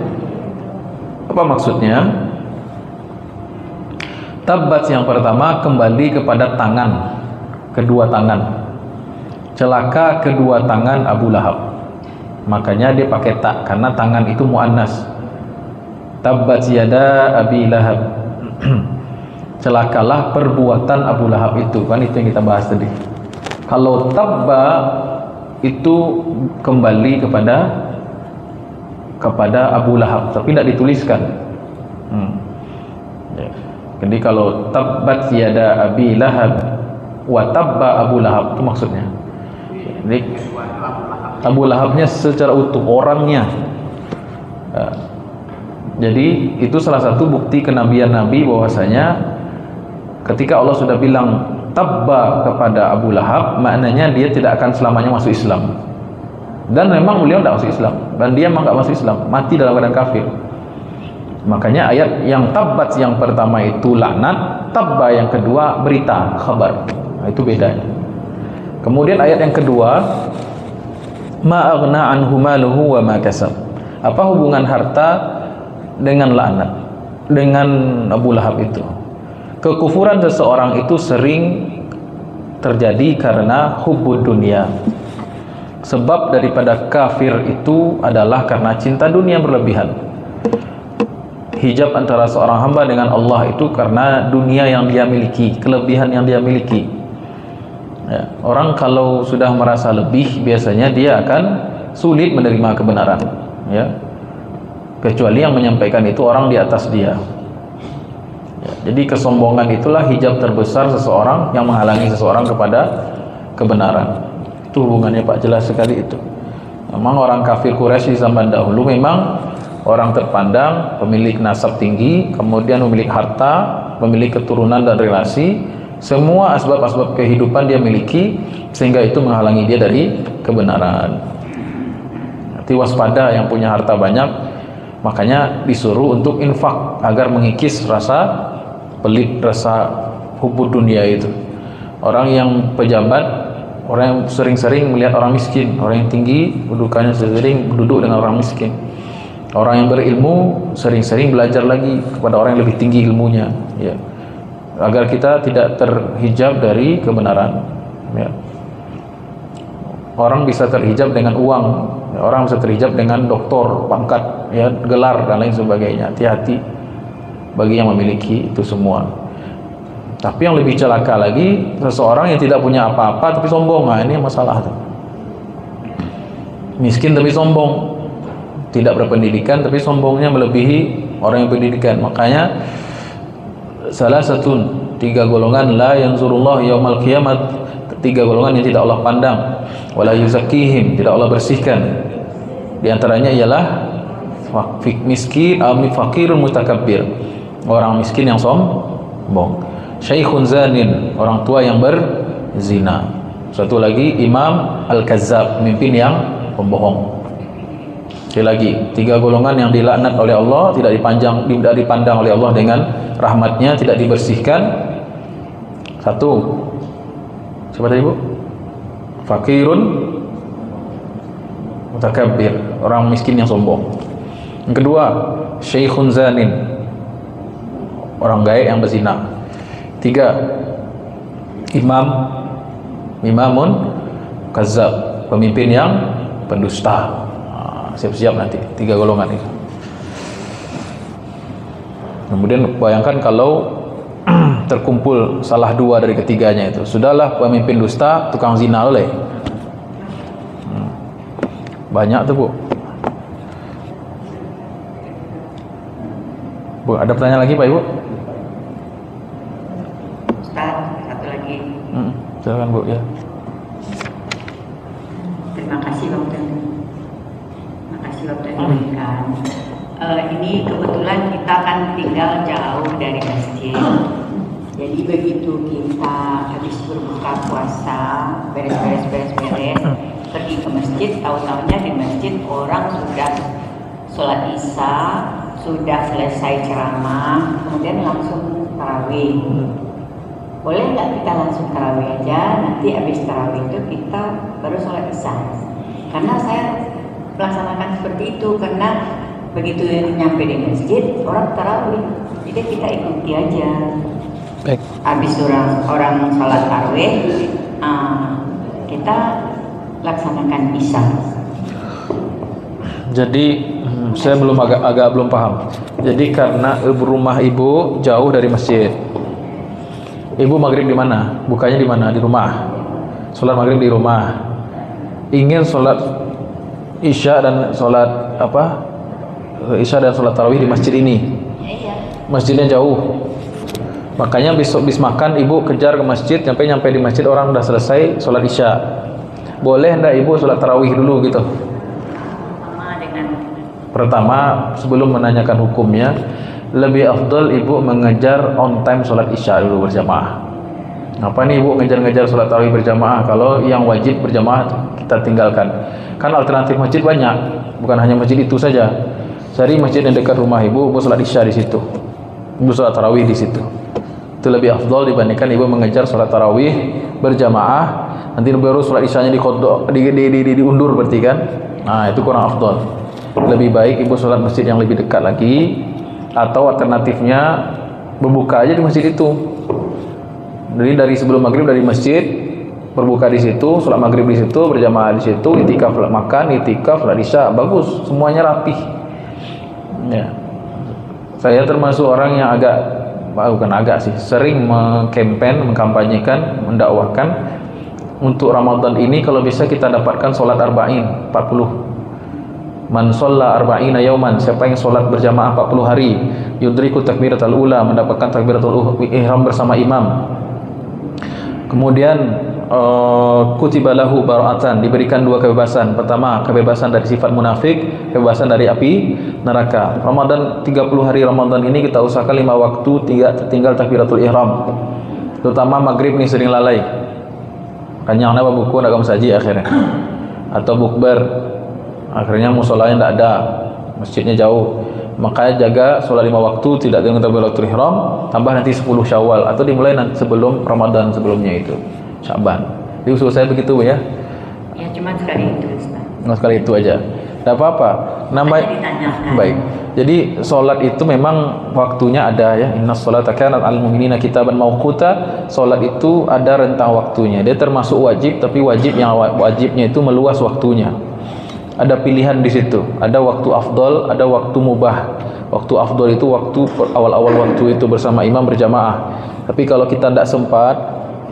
Apa maksudnya? Tabbat yang pertama kembali kepada tangan, kedua tangan. Celaka kedua tangan Abu Lahab. Makanya dia pakai tak, karena tangan itu muannas. Tabbat yada Abi Lahab. Celakalah perbuatan Abu Lahab itu, kan itu yang kita bahas tadi. Kalau tabba itu kembali kepada Abu Lahab, tapi tidak dituliskan. Jadi kalau tabbat yada Abi Lahab wa tabba Abu Lahab, itu maksudnya. Jadi Abu Lahabnya secara utuh, orangnya. Jadi itu salah satu bukti kenabian Nabi, bahwasanya ketika Allah sudah bilang tabba kepada Abu Lahab, maknanya dia tidak akan selamanya masuk Islam. Dan memang beliau tidak masuk Islam, dan dia memang tidak masuk Islam, mati dalam keadaan kafir. Makanya ayat yang tabbat yang pertama itu laknat, tabba yang kedua berita, khabar. Nah, itu bedanya. Kemudian ayat yang kedua, ma aghna anhu maluhu wa ma kasab. Apa hubungan harta dengan laknat, dengan Abu Lahab itu? Kekufuran seseorang itu sering terjadi karena hubbud dunia. Sebab daripada kafir itu adalah karena cinta dunia berlebihan. Hijab antara seorang hamba dengan Allah itu karena dunia yang dia miliki, kelebihan yang dia miliki. Ya, orang kalau sudah merasa lebih, biasanya dia akan sulit menerima kebenaran, ya. Kecuali yang menyampaikan itu orang di atas dia. Ya, jadi kesombongan itulah hijab terbesar seseorang yang menghalangi seseorang kepada kebenaran. Itu hubungannya, Pak, jelas sekali itu. Memang orang kafir Quraisy di zaman dahulu memang orang terpandang, pemilik nasab tinggi, kemudian memiliki harta, memiliki keturunan dan relasi. Semua asbab-asbab kehidupan dia miliki, sehingga itu menghalangi dia dari kebenaran. Nanti waspada yang punya harta banyak, Makanya disuruh untuk infak agar mengikis rasa pelit, rasa hubud dunia itu. Orang yang pejabat, orang yang sering-sering melihat orang miskin, orang yang tinggi kedudukannya sering duduk dengan orang miskin. Orang yang berilmu sering-sering belajar lagi kepada orang yang lebih tinggi ilmunya, ya. Agar kita tidak terhijab dari kebenaran, ya. Orang bisa terhijab dengan uang, orang bisa terhijab dengan doktor, pangkat, ya, gelar dan lain sebagainya. Hati-hati bagi yang memiliki itu semua. Tapi yang lebih celaka lagi, seseorang yang tidak punya apa-apa tapi sombong. Nah, ini masalah tuh. Miskin tapi sombong, tidak berpendidikan tapi sombongnya melebihi orang yang pendidikan. Makanya salah satu 3 golongan la yanzurullah yaumal kiamat, 3 golongan yang tidak Allah pandang, wala yuzakkihim, tidak Allah bersihkan. Di antaranya ialah miskin, fakirun mutakabbir, orang miskin yang sombong, syaikhun zanin, orang tua yang berzina. Satu lagi imam al-kazzab, pemimpin yang pembohong. Sekali lagi, 3 golongan yang dilaknat oleh Allah, tidak dipandang oleh Allah dengan rahmatnya, tidak dibersihkan. Satu, siapa tadi Bu? Fakirun mutakabbir, orang miskin yang sombong. Yang kedua, syaikhun zanin, orang gaib yang berzina. 3, imamun kazzab, pemimpin yang pendusta. Siap-siap nanti 3 golongan itu. Kemudian bayangkan kalau terkumpul salah 2 dari ketiganya itu, sudahlah pemimpin dusta, tukang zina oleh. Banyak tuh Bu. Bu, ada pertanyaan lagi Pak Ibu? Ustaz, satu lagi. Silakan Bu, ya. Terima kasih waktu yang diberikan. Ini kebetulan kita kan tinggal jauh dari masjid. Jadi begitu kita habis berbuka puasa, beres, pergi ke masjid, tahu-tahunya di masjid orang sudah sholat isya, sudah selesai ceramah, kemudian langsung tarawih. Boleh nggak kita langsung tarawih aja? Nanti habis tarawih itu kita baru sholat isya. Karena saya melaksanakan seperti itu, karena begitu nyampe di masjid orang tarawih, jadi kita ikuti aja. Baik. Habis orang sholat tarawih, kita laksanakan isya. Jadi saya agak belum paham. Jadi karena rumah Ibu jauh dari masjid, Ibu maghrib di mana? Bukanya di mana? Di rumah. Sholat maghrib di rumah. Ingin sholat isya dan sholat isya dan sholat tarawih di masjid ini. Masjidnya jauh. Makanya besok bis makan Ibu kejar ke masjid, nyampe di masjid orang udah selesai sholat isya. Boleh enggak Ibu sholat tarawih dulu gitu? Pertama, sebelum menanyakan hukumnya, lebih afdal Ibu mengejar on time sholat isya dulu berjamaah. Apa nih Ibu ngejar-ngejar sholat tarawih berjamaah kalau yang wajib berjamaah kita tinggalkan? Kan alternatif masjid banyak, bukan hanya masjid itu saja. Cari masjid yang dekat rumah Ibu sholat isya di situ, Ibu sholat tarawih di situ. Itu lebih afdal dibandingkan Ibu mengejar sholat tarawih berjamaah, nanti baru sholat isyanya diundur berarti kan? Nah, itu kurang afdal. Lebih baik Ibu sholat masjid yang lebih dekat lagi, atau alternatifnya berbuka aja di masjid itu. Jadi dari sebelum maghrib dari masjid berbuka di situ, sholat maghrib di situ, berjamaah di situ, itikaf makan, itikaf sholat isya, bagus, semuanya rapih. Ya. Saya termasuk orang yang sering mengkampanyekan, mendakwahkan untuk Ramadan ini kalau bisa kita dapatkan sholat arba'in 40. Man sholla arba'ina yauman, siapa yang sholat berjamaah 40 hari, yudriku takbiratul ula, mendapatkan takbiratul ihram bersama imam. Kemudian kutiba lahu bara'atan, diberikan 2 kebebasan. Pertama, kebebasan dari sifat munafik, kebebasan dari api neraka. Ramadan 30 hari Ramadan ini kita usahakan 5 waktu tidak tertinggal takbiratul ihram. Terutama maghrib nih sering lalai. Kanyang apa buku nak saji akhirnya. Atau bukber. Akhirnya musolanya tidak ada, masjidnya jauh. Makanya jaga sholat 5 waktu tidak dengan takbiratul ihram, tambah nanti 10 Syawal atau dimulai nanti sebelum Ramadan sebelumnya itu Syaban. Jadi usul saya begitu ya. Ya cuma sekali itu Ustaz. Nggak sekali itu aja. Tidak apa-apa. Hanya ditanyakan. Baik. Jadi sholat itu memang waktunya ada ya. Inna sholata kanat al mu'minina kitaban mauquta. Sholat itu ada rentang waktunya. Dia termasuk wajib, tapi wajibnya itu meluas waktunya. Ada pilihan di situ. Ada waktu afdol, ada waktu mubah. Waktu afdol itu waktu awal-awal waktu itu bersama imam berjamaah. Tapi kalau kita tidak sempat,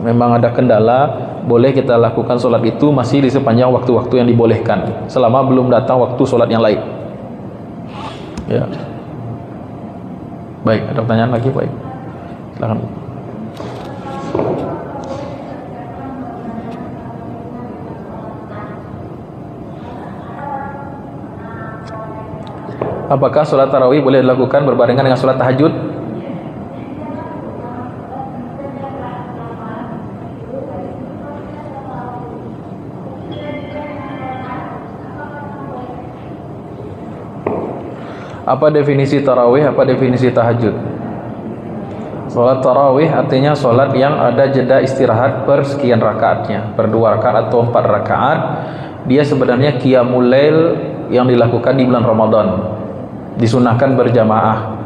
memang ada kendala, boleh kita lakukan sholat itu masih di sepanjang waktu-waktu yang dibolehkan, selama belum datang waktu sholat yang lain. Ya. Baik, ada pertanyaan lagi? Baik. Silakan. Apakah sholat tarawih boleh dilakukan berbarengan dengan sholat tahajud? Apa definisi tarawih? Apa definisi tahajud? Sholat tarawih artinya sholat yang ada jeda istirahat per sekian rakaatnya, per 2 rakaat atau 4 rakaat. Dia sebenarnya qiyamul lail yang dilakukan di bulan Ramadan, disunahkan berjamaah.